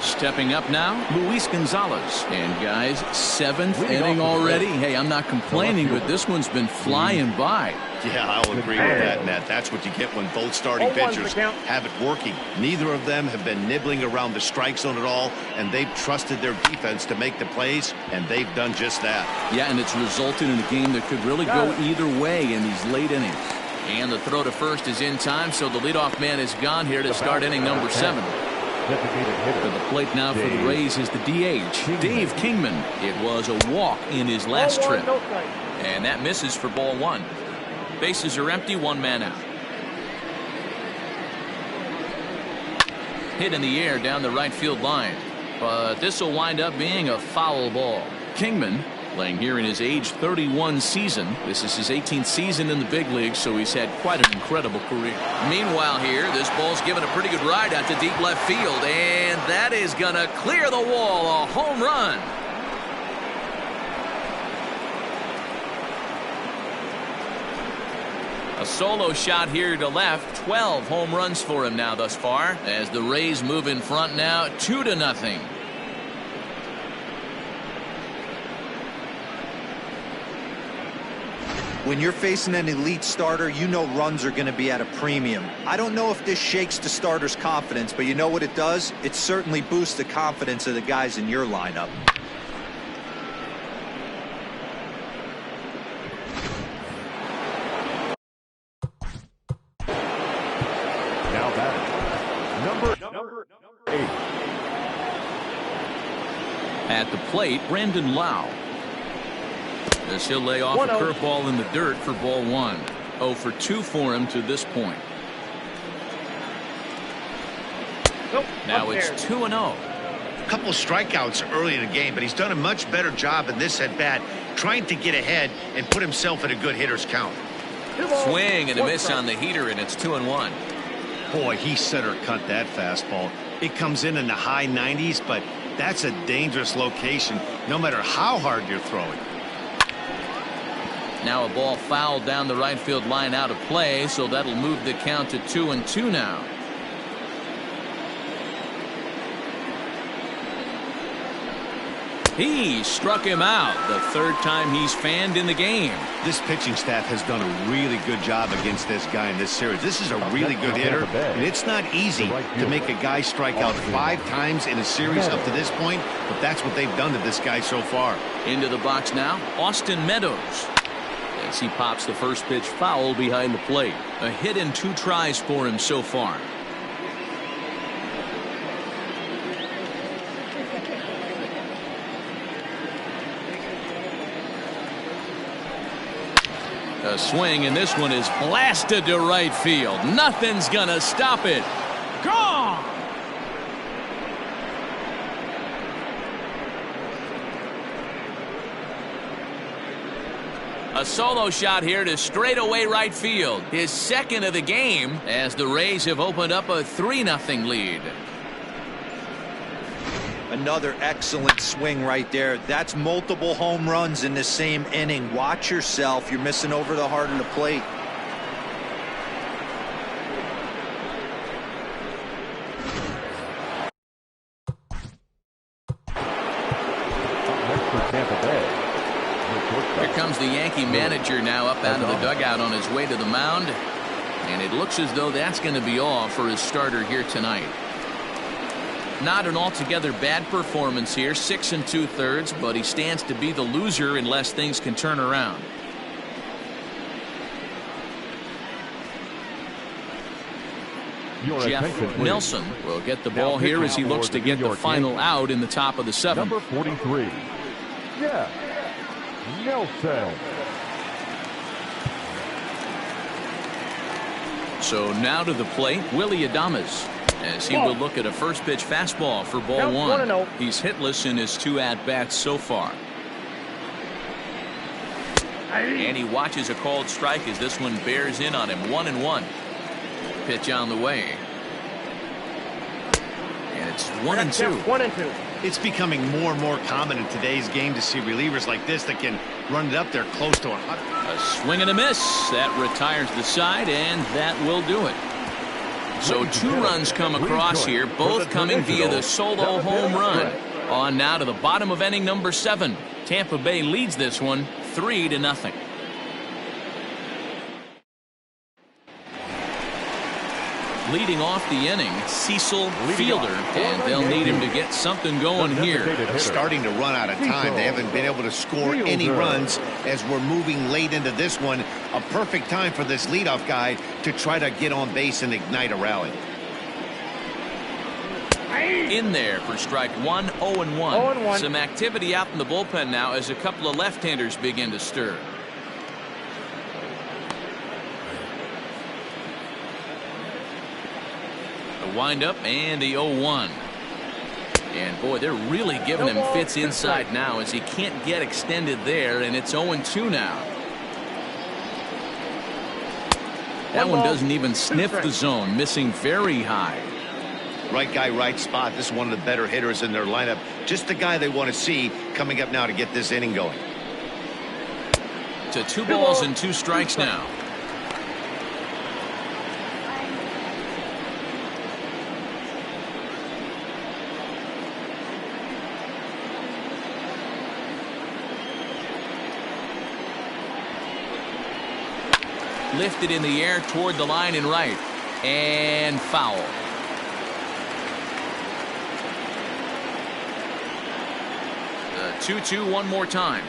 A: Stepping up now, Luis Gonzalez. And guys, 7th inning already. Hey, I'm not complaining, but this one's been flying by.
B: Yeah, I'll agree with that, Nat. That's what you get when both starting pitchers have it working. Neither of them have been nibbling around the strike zone at all, and they've trusted their defense to make the plays, and they've done just that.
A: Yeah, and it's resulted in a game that could really go either way in these late innings. And the throw to first is in time, so the leadoff man is gone here to start inning number 7. To the plate now for the Rays is the DH, Dave Kingman. It was a walk in his last trip. And that misses for ball 1. Bases are empty, 1 man out. Hit in the air down the right field line. But this will wind up being a foul ball. Kingman Playing here in his age 31 season. This is his 18th season in the big leagues, so he's had quite an incredible career. Meanwhile here, this ball's given a pretty good ride out to deep left field, and that is going to clear the wall. A home run. A solo shot here to left. 12 home runs for him now thus far, as the Rays move in front now 2-0.
D: When you're facing an elite starter, you know runs are going to be at a premium. I don't know if this shakes the starter's confidence, but you know what it does? It certainly boosts the confidence of the guys in your lineup.
C: Now batting, number 8.
A: At the plate, Brandon Lau. As he'll lay off a curveball in the dirt for ball 1. 0 for 2 for him to this point. Now it's 2-0.
B: A couple of strikeouts early in the game, but he's done a much better job in this at bat, trying to get ahead and put himself in a good hitter's count.
A: Swing and a miss on the heater, and it's 2-1.
B: Boy, he center cut that fastball. It comes in the high 90s, but that's a dangerous location, no matter how hard you're throwing.
A: Now a ball fouled down the right field line out of play, so that'll move the count to 2-2 now. He struck him out, the third time he's fanned in the game.
B: This pitching staff has done a really good job against this guy in this series. This is a really good hitter, and it's not easy to make a guy strike out 5 times in a series up to this point, but that's what they've done to this guy so far.
A: Into the box now, Austin Meadows. As he pops the first pitch foul behind the plate. A hit in 2 tries for him so far. A swing, and this one is blasted to right field. Nothing's gonna stop it. Gone! A solo shot here to straightaway right field. His second of the game, as the Rays have opened up a 3-0 lead.
D: Another excellent swing right there. That's multiple home runs in the same inning. Watch yourself. You're missing over the heart of the plate.
C: Next for Tampa Bay.
A: Here comes the Yankee manager now up out of the dugout on his way to the mound. And it looks as though that's going to be all for his starter here tonight. Not an altogether bad performance here, 6 2/3, but he stands to be the loser unless things can turn around. Jeff Nelson will get the ball here as he looks to get the final out in the top of the 7th.
C: Number 43, Jeff Nelson.
A: So now to the plate, Willie Adames, as he will look at a first pitch fastball for ball 1. He's hitless in his 2 at-bats so far. And he watches a called strike as this one bears in on him. 1-1. Pitch on the way. And it's 1-2.
E: 1-2.
B: It's becoming more and more common in today's game to see relievers like this that can run it up there close to 100.
A: A swing and a miss. That retires the side, and that will do it. So 2 runs come across here, both coming via the solo home run. On now to the bottom of inning number 7. Tampa Bay leads this one 3-0. Leading off the inning, Cecil Fielder, and they'll need him to get something going here.
B: They're starting to run out of time. They haven't been able to score any runs as we're moving late into this one. A perfect time for this leadoff guy to try to get on base and ignite a rally.
A: In there for strike 1, 0-1. Some activity out in the bullpen now as a couple of left-handers begin to stir. The windup and the 0-1. And boy, they're really giving him fits inside now as he can't get extended there, and it's 0-2 now. That one doesn't even sniff the zone, missing very high.
B: Right guy, right spot. This is one of the better hitters in their lineup. Just the guy they want to see coming up now to get this inning going.
A: To 2 balls and 2 strikes now. Lifted in the air toward the line and right. And foul. The 2-2 one more time.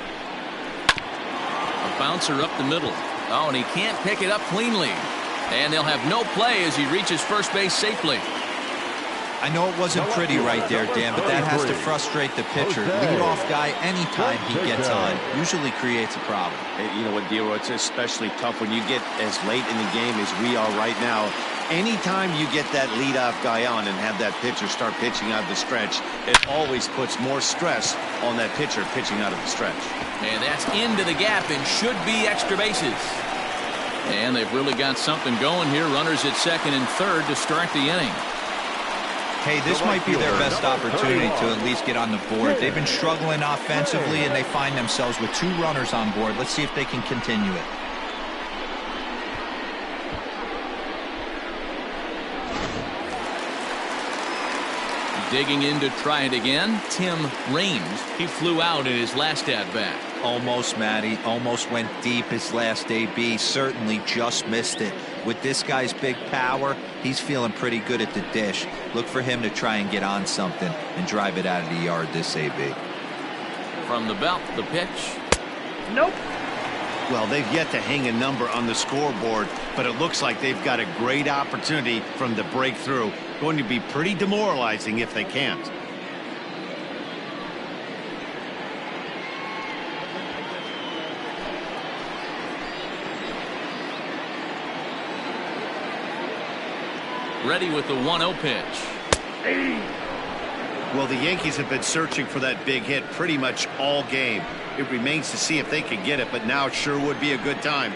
A: A bouncer up the middle. Oh, and he can't pick it up cleanly. And they'll have no play as he reaches first base safely.
D: I know it wasn't pretty right there, Dan, but that has to frustrate the pitcher. Leadoff guy, anytime he gets on, usually creates a problem.
B: Hey, you know what, Dero, it's especially tough when you get as late in the game as we are right now. Anytime you get that leadoff guy on and have that pitcher start pitching out of the stretch, it always puts more stress on that pitcher pitching out of the stretch.
A: And that's into the gap and should be extra bases. And they've really got something going here. Runners at second and third to start the inning.
D: Hey, this might be their best opportunity to at least get on the board. They've been struggling offensively, and they find themselves with 2 runners on board. Let's see if they can continue it.
A: Digging in to try it again, Tim Raines. He flew out in his last at-bat.
D: Almost, Matty. Almost went deep his last AB. Certainly just missed it. With this guy's big power, he's feeling pretty good at the dish. Look for him to try and get on something and drive it out of the yard this AB.
A: From the belt, the pitch.
E: Nope.
B: Well, they've yet to hang a number on the scoreboard, but it looks like they've got a great opportunity from the breakthrough. Going to be pretty demoralizing if they can't.
A: Ready with the 1-0 pitch.
B: Well, the Yankees have been searching for that big hit pretty much all game. It remains to see if they can get it, but now sure would be a good time.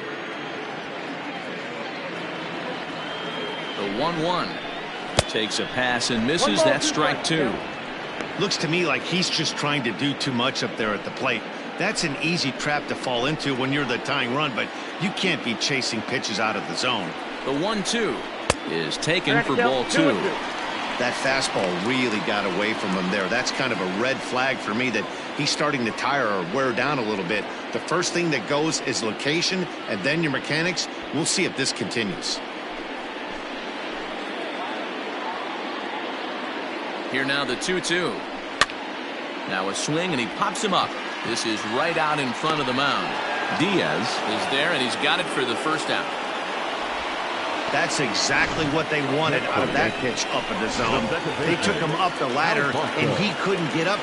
A: The 1-1 takes a pass and misses. That strike 2.
B: Looks to me like he's just trying to do too much up there at the plate. That's an easy trap to fall into when you're the tying run, but you can't be chasing pitches out of the zone.
A: The 1-2 is taken for ball 2.
B: That fastball really got away from him there. That's kind of a red flag for me that he's starting to tire or wear down a little bit. The first thing that goes is location and then your mechanics. We'll see if this continues.
A: Here now the 2-2. Now a swing and he pops him up. This is right out in front of the mound. Diaz is there and he's got it for the first out.
B: That's exactly what they wanted out of that pitch up in the zone. They took him up the ladder and he couldn't get up.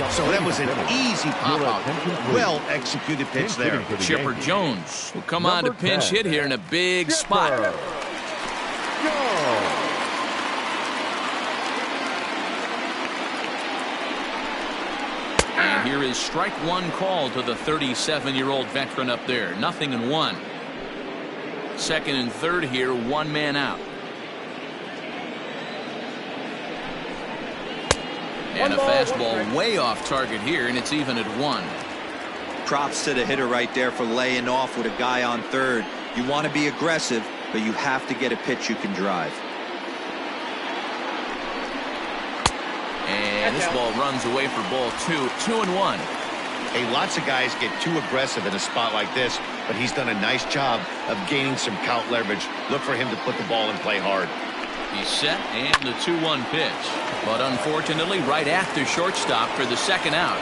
B: So that was an easy pop out. Well executed pitch there.
A: Chipper Jones will come on to pinch hit here in a big spot. And here is strike 1 call to the 37-year-old veteran up there. 0-1. Second and third here, 1 man out. And a fastball way off target here, and it's even at 1.
D: Props to the hitter right there for laying off with a guy on third. You want to be aggressive, but you have to get a pitch you can drive.
A: And this ball runs away for ball 2. 2-1.
B: Hey, lots of guys get too aggressive in a spot like this, but he's done a nice job of gaining some count leverage. Look for him to put the ball in play hard.
A: He's set, and the 2-1 pitch. But unfortunately, right after shortstop for the second out.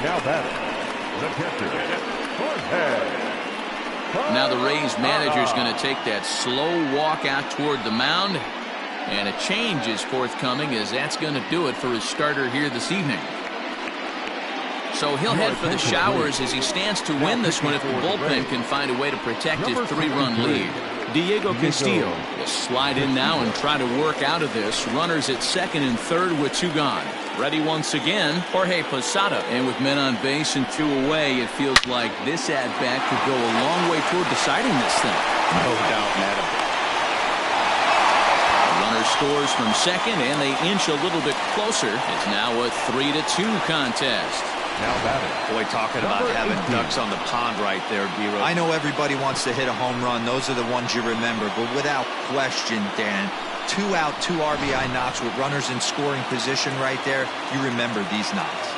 C: Now batting, the catcher, Jorge.
A: Now the Rays manager's going to take that slow walk out toward the mound. And a change is forthcoming as that's going to do it for his starter here this evening. So he'll head for the showers as he stands to win this one if the bullpen can find a way to protect his 3-run lead. Diego Castillo will slide in now and try to work out of this. Runners at second and third with 2 gone. Ready once again, Jorge Posada. And with men on base and 2 away, it feels like this at-bat could go a long way toward deciding this thing.
B: No doubt, Madam.
A: Runner scores from second, and they inch a little bit closer. It's now a 3-2 contest.
C: Now batting.
B: Boy, talking about having ducks on the pond right there, D-Rose.
D: I know everybody wants to hit a home run. Those are the ones you remember. But without question, Dan, 2 out, 2 RBI knocks with runners in scoring position right there. You remember these knocks.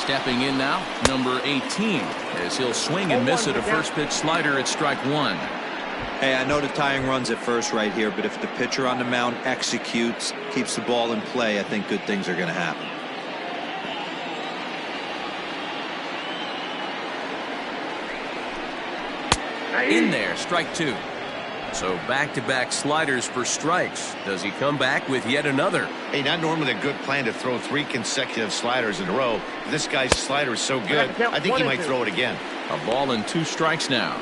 A: Stepping in now, number 18, as he'll swing and miss at a first pitch slider at strike 1.
D: Hey, I know the tying runs at first right here, but if the pitcher on the mound executes, keeps the ball in play, I think good things are going to happen.
A: In there, strike 2. So back-to-back sliders for strikes. Does he come back with yet another?
B: Hey, not normally a good plan to throw 3 consecutive sliders in a row. This guy's slider is so good, I think he might throw it again.
A: A ball and 2 strikes now.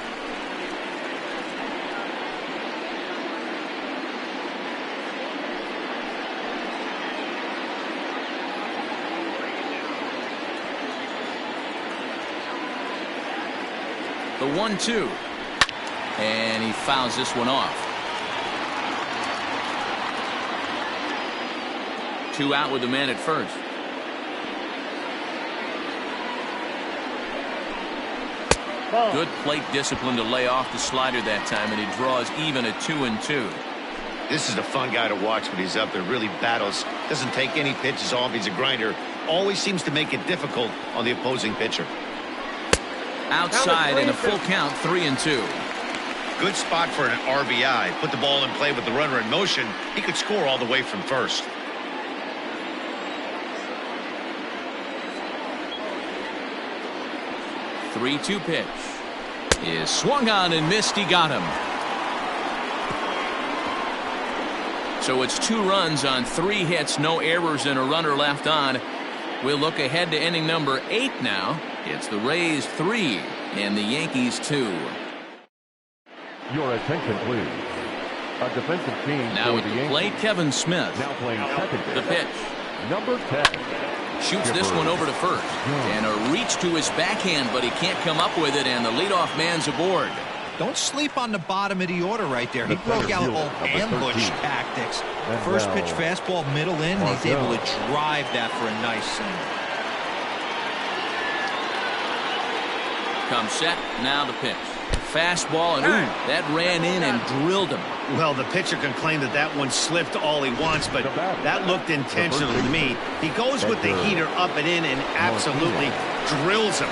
A: The 1-2. And he fouls this one off. 2 out with the man at first. Good plate discipline to lay off the slider that time, and he draws even at 2-2.
B: This is a fun guy to watch when he's up there. Really battles. Doesn't take any pitches off. He's a grinder. Always seems to make it difficult on the opposing pitcher.
A: Outside in a full count, 3-2.
B: Good spot for an RBI. Put the ball in play with the runner in motion. He could score all the way from first.
A: Three-two pitch is swung on and missed. He got him. So it's 2 runs on 3 hits, no errors, and a runner left on. We'll look ahead to inning number 8 now. It's the Rays 3 and the Yankees 2.
C: Your attention, please. A defensive team
A: now
C: for
A: at
C: the
A: the
C: Yankees.
A: plate, Kevin Smith.
C: Now playing second.
A: The pitch.
C: Number 10.
A: Shoots this one over to first. And a reach to his backhand, but he can't come up with it, and the leadoff man's aboard.
D: Don't sleep on the bottom of the order right there. He broke out old ambush tactics. First pitch fastball, middle in, and he's able to drive that for a nice single.
A: Comes set, now the pitch. Fastball, and ooh, that ran in and drilled him.
B: Well, the pitcher can claim that that one slipped all he wants, but that looked intentional to me. He goes with the heater up and in and absolutely drills him.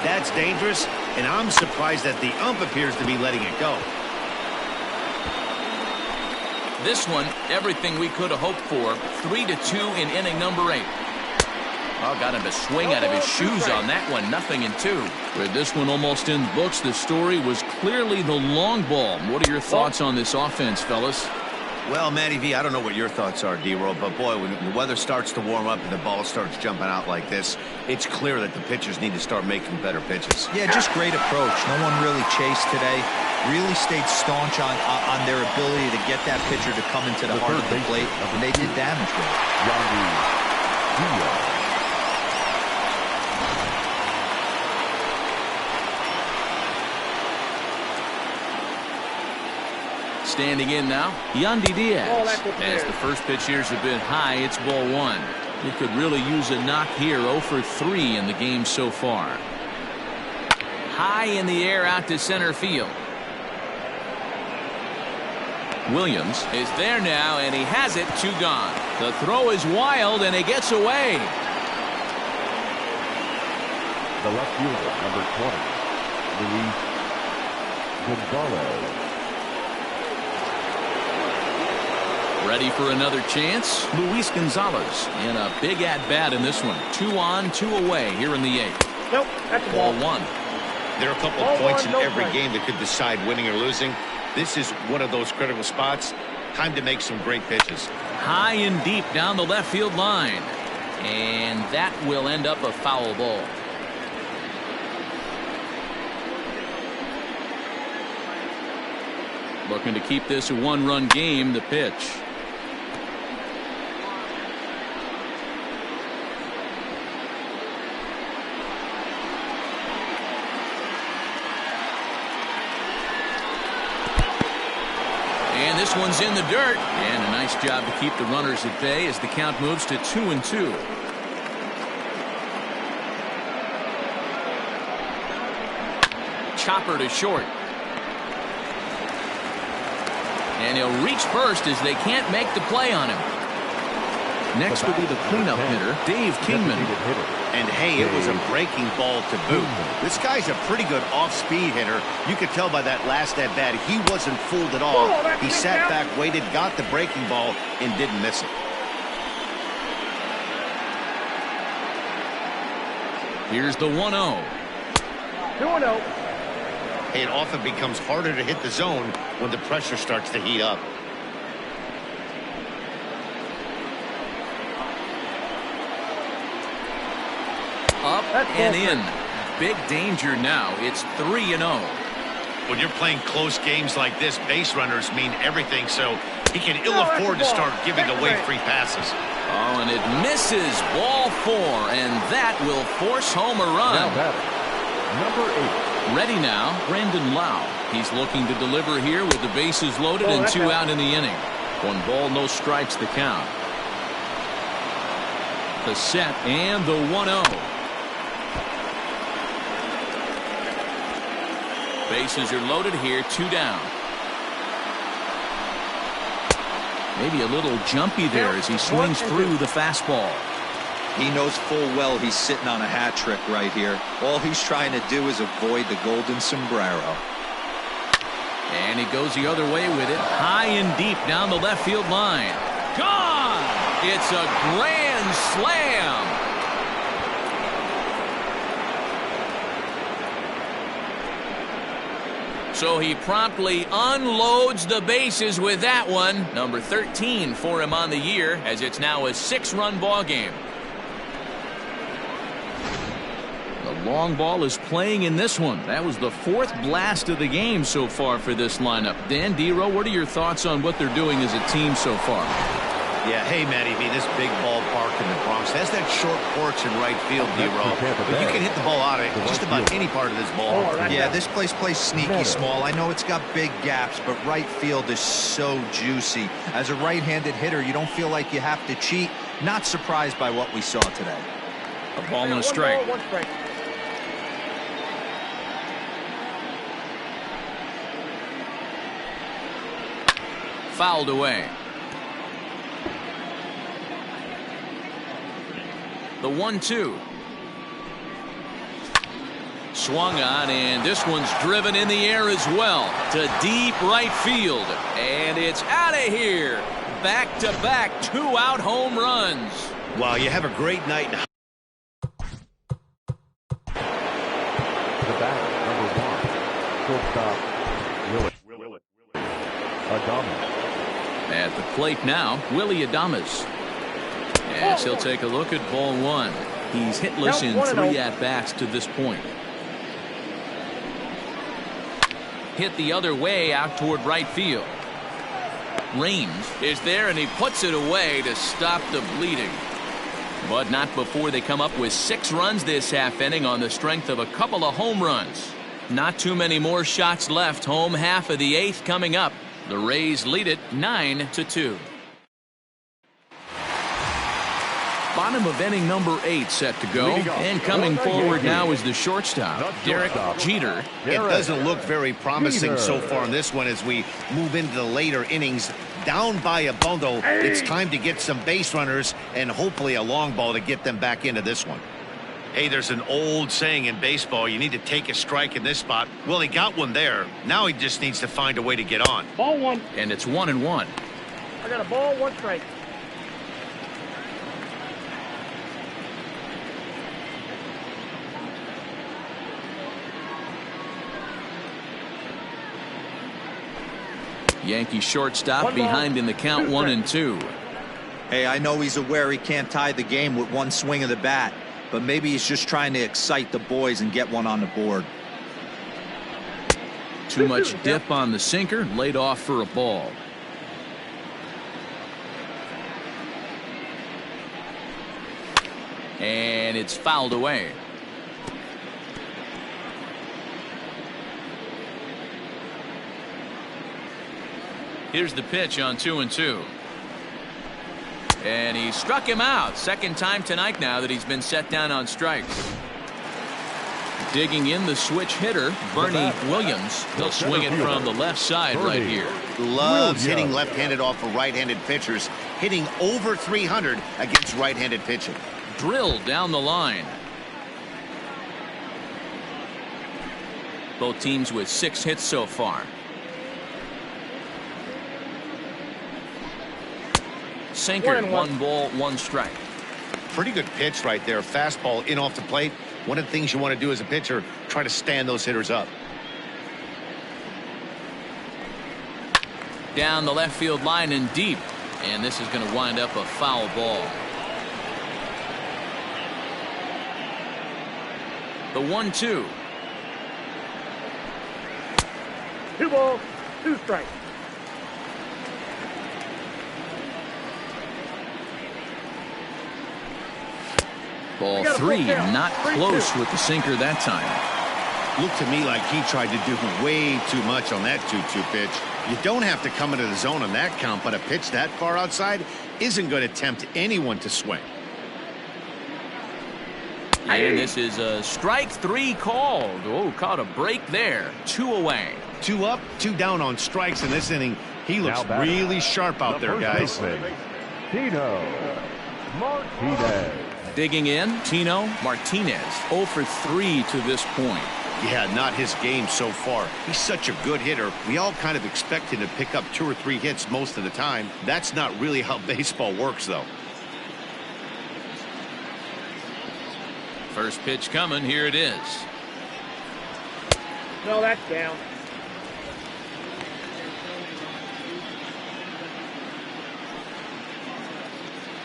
B: That's dangerous, and I'm surprised that the ump appears to be letting it go.
A: This one, everything we could have hoped for. 3-2 in inning number 8. Oh, got him to swing out of his shoes on that one. 0-2. With this one almost in books, the story was clearly the long ball. What are your thoughts on this offense, fellas?
B: Well, Matty V, I don't know what your thoughts are, D-Roll, but boy, when the weather starts to warm up and the ball starts jumping out like this, it's clear that the pitchers need to start making better pitches.
D: Yeah, just great approach. No one really chased today. Really stayed staunch on their ability to get that pitcher to come into the heart of the plate, and they did damage with it.
A: Standing in now, Yandy Diaz. As the first pitch here's a bit high, it's ball 1. He could really use a knock here. 0 for 3 in the game so far. High in the air out to center field. Williams is there now, and he has it. 2 gone. The throw is wild, and it gets away.
C: The left fielder, number 20, Luis Gonzalez.
A: Ready for another chance? Luis Gonzalez in a big at-bat in this one. 2 on, 2 away here in the 8th.
E: Nope, that's a
A: ball
E: ball.
A: 1.
B: There are a couple of points in every game that could decide winning or losing. This is one of those critical spots. Time to make some great pitches.
A: High and deep down the left field line. And that will end up a foul ball. Looking to keep this a one-run game. The pitch. And this one's in the dirt. And a nice job to keep the runners at bay as the count moves to 2-2. Chopper to short. And he'll reach first as they can't make the play on him. Next will be the cleanup hitter, Dave Kingman.
B: And hey, it was a breaking ball to boot. This guy's a pretty good off-speed hitter. You could tell by that last at-bat he wasn't fooled at all. He sat back, waited, got the breaking ball, and didn't miss it.
A: Here's the 1-0.
E: 2-0.
B: It often becomes harder to hit the zone when the pressure starts to heat up.
A: Up and in. Big danger now. It's 3-0.
B: When you're playing close games like this, base runners mean everything, so he can ill afford to start giving away free passes.
A: Oh, and it misses. Ball 4, and that will force home a run.
C: Now batting, number 8.
A: Ready now, Brandon Lau. He's looking to deliver here with the bases loaded and 2 out in the inning. 1 ball, no strikes the count. The set and the 1-0. Bases are loaded here, 2 down. Maybe a little jumpy there as he swings through the fastball.
D: He knows full well he's sitting on a hat trick right here. All he's trying to do is avoid the golden sombrero.
A: And he goes the other way with it, high and deep down the left field line. Gone! It's a grand slam. So he promptly unloads the bases with that one. Number 13 for him on the year, as it's now a 6-run ball game. The long ball is playing in this one. That was the 4th blast of the game so far for this lineup. Dan Dero, what are your thoughts on what they're doing as a team so far?
B: Yeah, hey, Matty V, this big ballpark in the Bronx has that short porch in right field, D-Row. But you can hit the ball out of just about any part of this ball.
D: Yeah, this place plays sneaky small. I know it's got big gaps, but right field is so juicy. As a right-handed hitter, you don't feel like you have to cheat. Not surprised by what we saw today.
A: A ball and a strike.
E: 1 strike.
A: Fouled away. The 1-2. Swung on, and this one's driven in the air as well to deep right field. And it's out of here. Back-to-back 2-out home runs.
B: Wow, you have a great night.
C: To the bat, number 1. Shortstop, Adames.
A: At the plate now, Willie Adames. Yes, he'll take a look at ball 1. He's hitless in 3 at-bats to this point. Hit the other way out toward right field. Raines is there, and he puts it away to stop the bleeding. But not before they come up with 6 runs this half inning on the strength of a couple of home runs. Not too many more shots left. Home half of the 8th coming up. The Rays lead it 9-2. Bottom of inning number 8 set to go. And coming forward now is the shortstop, Derek Jeter.
B: It doesn't look very promising so far in this one as we move into the later innings. Down by a bundle, it's time to get some base runners and hopefully a long ball to get them back into this one. Hey, there's an old saying in baseball, you need to take a strike in this spot. Well, he got one there. Now he just needs to find a way to get on.
E: Ball 1.
A: And it's 1-1.
E: I got a ball, 1 strike.
A: Yankee shortstop behind in the count 1-2.
D: Hey, I know he's aware he can't tie the game with one swing of the bat, but maybe he's just trying to excite the boys and get one on the board.
A: Too much dip on the sinker, laid off for a ball. And it's fouled away. Here's the pitch on 2-2. And he struck him out. Second time tonight now that he's been set down on strikes. Digging in the switch hitter, Bernie Williams. He'll swing it from the left side right here.
B: Loves hitting left-handed off of right-handed pitchers, hitting over 300 against right-handed pitching.
A: Drilled down the line. Both teams with 6 hits so far. Sinker, 1 ball, 1 strike.
B: Pretty good pitch right there. Fastball in off the plate. One of the things you want to do as a pitcher, try to stand those hitters up.
A: Down the left field line and deep. And this is going to wind up a foul ball. The 1-2.
E: 2 balls, 2 strikes.
A: Ball 3, not close with the sinker that time.
B: Looked to me like he tried to do way too much on that 2-2 pitch. You don't have to come into the zone on that count, but a pitch that far outside isn't going to tempt anyone to swing.
A: And this is a strike 3 called. Oh, caught a break there. 2 away.
B: 2 up, 2 down on strikes in this inning. He looks really sharp out there, guys.
C: Tino Martinez.
A: Digging in, Tino Martinez. 0 for 3 to this point.
B: Yeah, not his game so far. He's such a good hitter. We all kind of expect him to pick up 2 or 3 hits most of the time. That's not really how baseball works, though.
A: First pitch coming. Here it is.
E: No, that's down.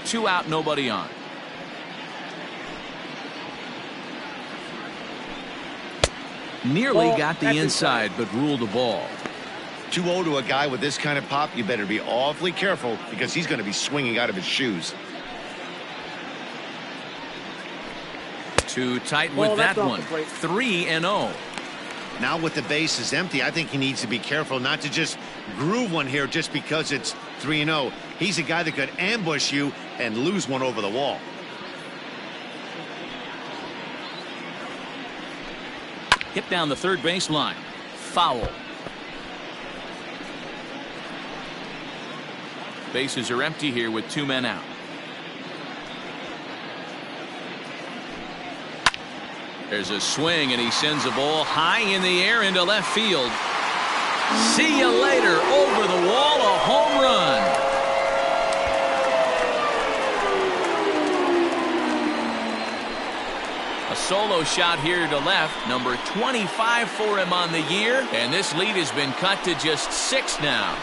A: Two out, nobody on. Nearly got the inside, but ruled a ball.
B: 2-0 to a guy with this kind of pop, you better be awfully careful because he's going to be swinging out of his shoes.
A: Too tight with that one. 3-0.
B: Now with the bases empty, I think he needs to be careful not to just groove one here just because it's 3-0. He's a guy that could ambush you and lose one over the wall.
A: Hit down the third base line. Foul. Bases are empty here with 2 men out. There's a swing, and he sends a ball high in the air into left field. See you later. Over the wall, a home run. A solo shot here to left. Number 25 for him on the year. And this lead has been cut to just 6 now.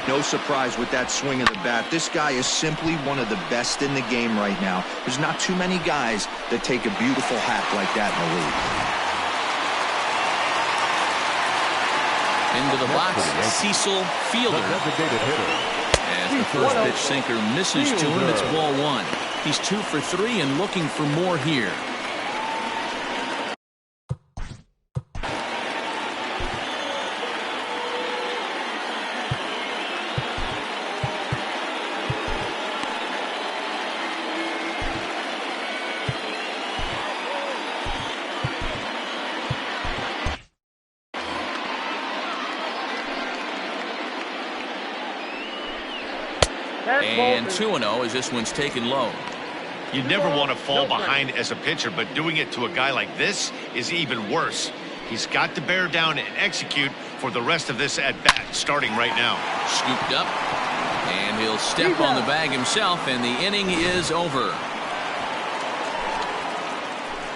D: No surprise with that swing of the bat. This guy is simply one of the best in the game right now. There's not too many guys that take a beautiful hack like that in the league.
A: Into the box, Cecil Fielder. As the first pitch sinker misses to him, it's ball 1. He's 2 for 3 and looking for more here. And 2-0 as this one's taken low.
B: You never want to fall behind as a pitcher, but doing it to a guy like this is even worse. He's got to bear down and execute for the rest of this at-bat, starting right now.
A: Scooped up, and he'll step on the bag himself, and the inning is over.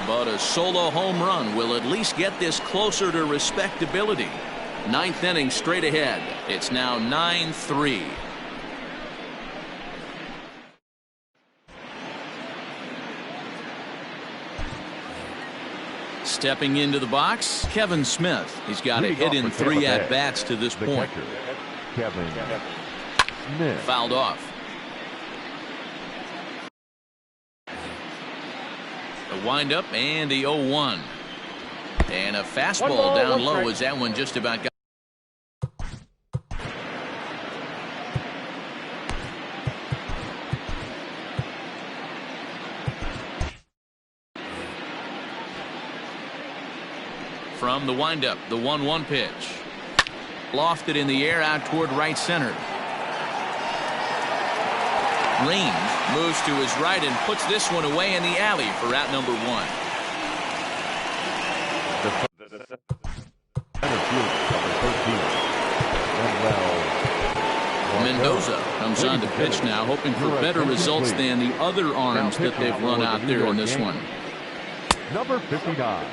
A: but a solo home run will at least get this closer to respectability. Ninth inning straight ahead. It's now 9-3. Stepping into the box, Kevin Smith. He's got a hit in 3 at-bats to this point.
C: Kevin Smith.
A: Fouled off. The windup and the 0-1. And a fastball down low as that one just about got. From the windup, the 1-1 pitch. Lofted in the air out toward right center. Range moves to his right and puts this one away in the alley for out number 1. Mendoza comes on to pitch now, hoping for better results than the other arms that they've run out there in this one.
C: Number 59.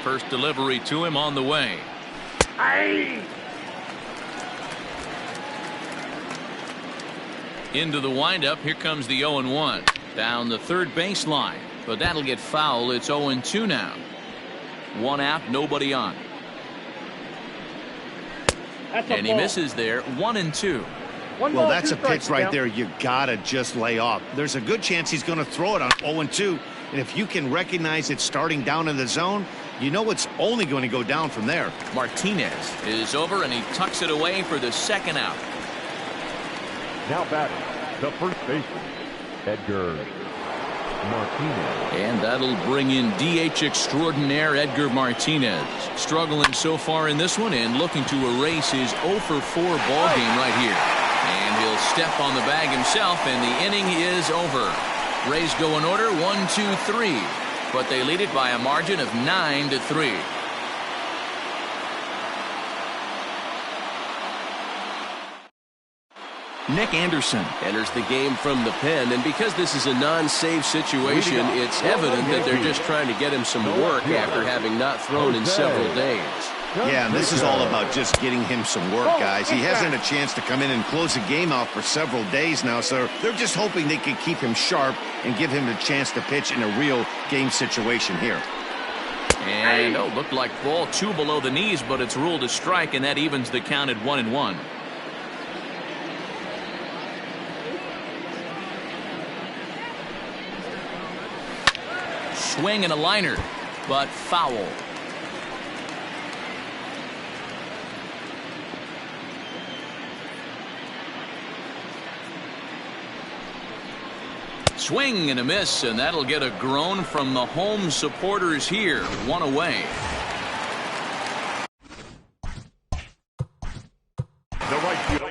A: First delivery to him on the way.
E: Aye.
A: Into the windup. Here comes the 0-1. Down the third baseline. But that'll get foul. It's 0-2 now. 1 out, nobody on. And he misses there. 1-2.
B: Well, that's a pitch right there you gotta just lay off. There's a good chance he's going to throw it on 0-2. And if you can recognize it starting down in the zone, you know it's only going to go down from there.
A: Martinez is over and he tucks it away for the second out.
C: Now batting, the first baseman, Edgar Martinez.
A: And that'll bring in DH extraordinaire Edgar Martinez. Struggling so far in this one and looking to erase his 0-for-4 ball game right here. And he'll step on the bag himself and the inning is over. Rays go in order 1-2-3. But they lead it by a margin of 9-3. Nick Anderson
F: enters the game from the pen, and because this is a non-save situation, it's evident that they're just trying to get him some work after having not thrown in several days.
B: Yeah, and this is all about just getting him some work, guys. He hasn't had a chance to come in and close the game out for several days now, so they're just hoping they can keep him sharp and give him the chance to pitch in a real game situation here.
A: And looked like ball 2 below the knees, but it's ruled a strike, and that evens the count at 1-1. Swing and a liner, but foul. Swing and a miss, and that'll get a groan from the home supporters here. 1 away.
C: The right field.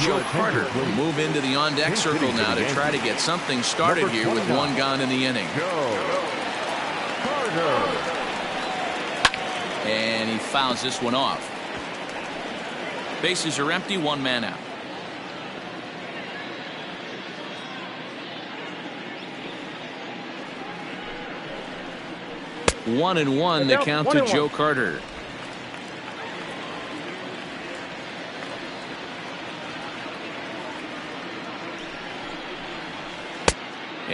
A: Joe Carter will move into the on-deck circle now to try to get something started here with 1 gone in the inning.
C: Carter.
A: And he fouls this one off. Bases are empty, 1 man out. One and one, the count to Joe Carter.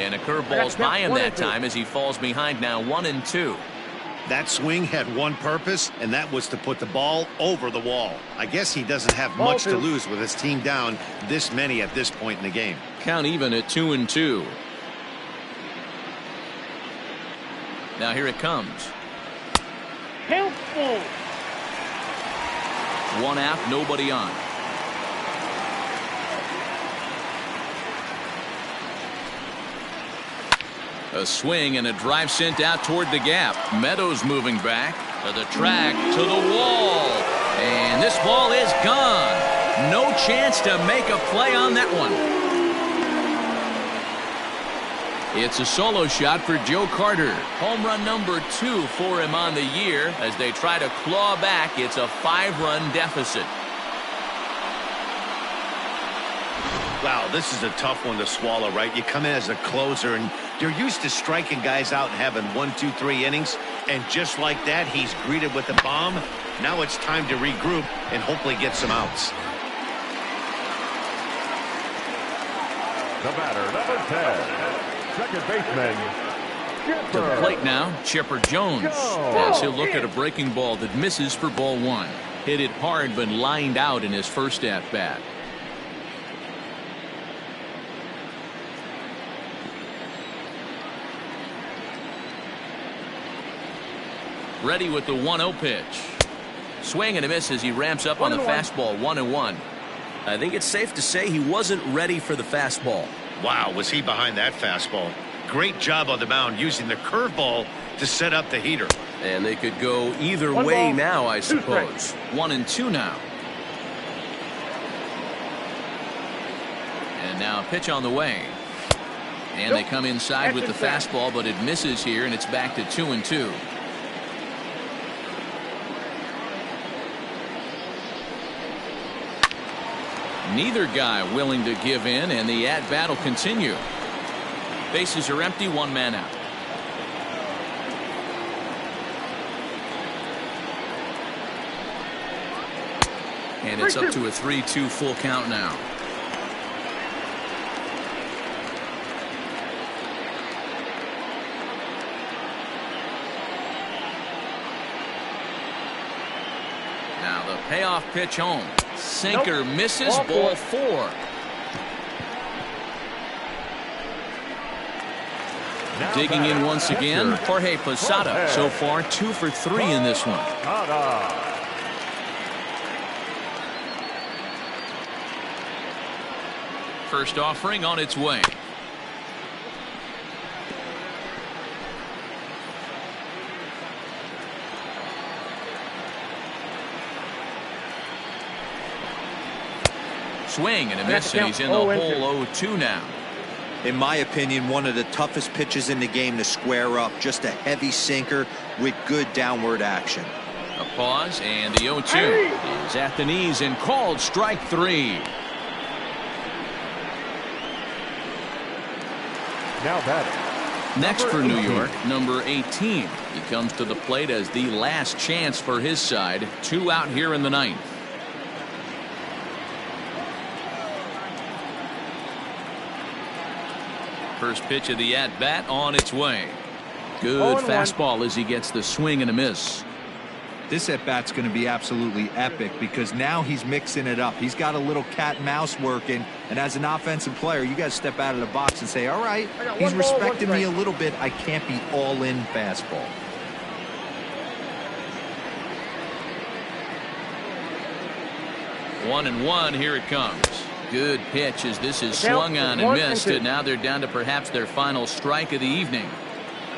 A: And a curveball's by him that time as he falls behind now 1-2.
B: That swing had one purpose, and that was to put the ball over the wall. I guess he doesn't have much to lose with his team down this many at this point in the game.
A: Count even at 2-2. Now here it comes.
E: Helpful.
A: One out, nobody on. A swing and a drive sent out toward the gap. Meadows moving back to the track, to the wall. And this ball is gone. No chance to make a play on that one. It's a solo shot for Joe Carter. Home run number 2 for him on the year as they try to claw back. It's a 5-run deficit.
B: Wow, this is a tough one to swallow, right? You come in as a closer, and you're used to striking guys out and having 1, 2, 3 innings. And just like that, he's greeted with a bomb. Now it's time to regroup and hopefully get some outs.
C: The batter, number 10, second baseman,
A: To the
C: Chipper.
A: plate now, Chipper Jones. As he'll look at a breaking ball that misses for ball 1. Hit it hard but lined out in his first at-bat. Ready with the 1-0 pitch. Swing and a miss as he ramps up on the fastball. 1-1.
F: I think it's safe to say he wasn't ready for the fastball.
B: Wow, was he behind that fastball. Great job on the mound using the curveball to set up the heater.
F: And they could go either way now, I suppose.
A: 1-2 now. And now a pitch on the way. And they come inside with the fastball, but it misses here, and it's back to 2-2. Neither guy willing to give in, and the at-bat will continue. Bases are empty, 1 man out. And it's up to a 3-2 full count now. Now the payoff pitch home. Sinker misses, ball 4. Digging in once again, Jorge Posada. So far 2 for 3 in this one. First offering on its way. Swing and a miss, and he's in the hole 0-2 now.
D: In my opinion, one of the toughest pitches in the game to square up. Just a heavy sinker with good downward action.
A: A pause, and the 0-2 is at the knees and called strike 3.
C: Now batting.
A: Next for
C: Number
A: New
C: 18.
A: York, number 18. He comes to the plate as the last chance for his side. 2 out here in the 9th. First pitch of the at-bat on its way. Good fastball as he gets the swing and a miss.
D: This at-bat's going to be absolutely epic because now he's mixing it up. He's got a little cat and mouse working, and as an offensive player, you got to step out of the box and say, all right, he's respecting me a little bit. I can't be all in fastball.
A: One and one, here it comes. Good pitch as this is swung on and missed, and now they're down to perhaps their final strike of the evening.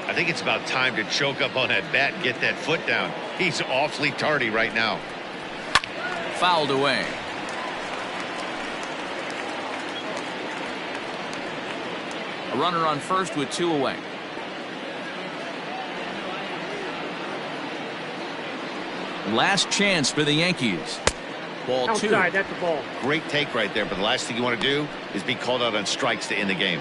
B: I think it's about time to choke up on that bat and get that foot down. He's awfully tardy right now.
A: Fouled away. A runner on first with 2 away. Last chance for the Yankees. Ball 2.
E: Outside, that's a ball.
B: Great take right there, but the last thing you want to do is be called out on strikes to end the game.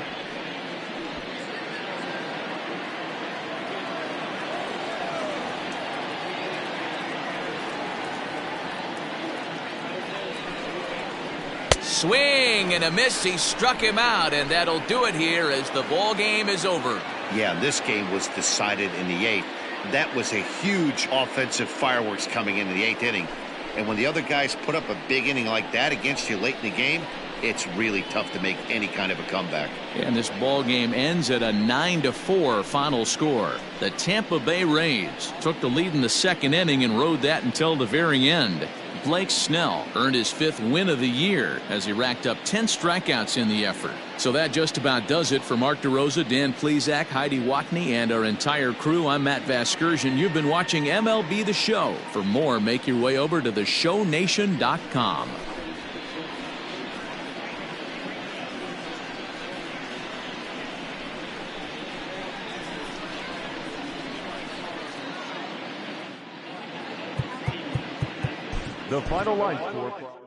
A: Swing and a miss. He struck him out, and that'll do it here as the ball game is over.
B: Yeah, this game was decided in the 8th. That was a huge offensive fireworks coming into the 8th inning. And when the other guys put up a big inning like that against you late in the game, it's really tough to make any kind of a comeback.
A: And this ball game ends at a 9-4 final score. The Tampa Bay Rays took the lead in the 2nd inning and rode that until the very end. Blake Snell earned his 5th win of the year as he racked up 10 strikeouts in the effort. So that just about does it for Mark DeRosa, Dan Plesac, Heidi Watney, and our entire crew. I'm Matt Vasgersian. You've been watching MLB The Show. For more, make your way over to theshownation.com.
C: The final line score.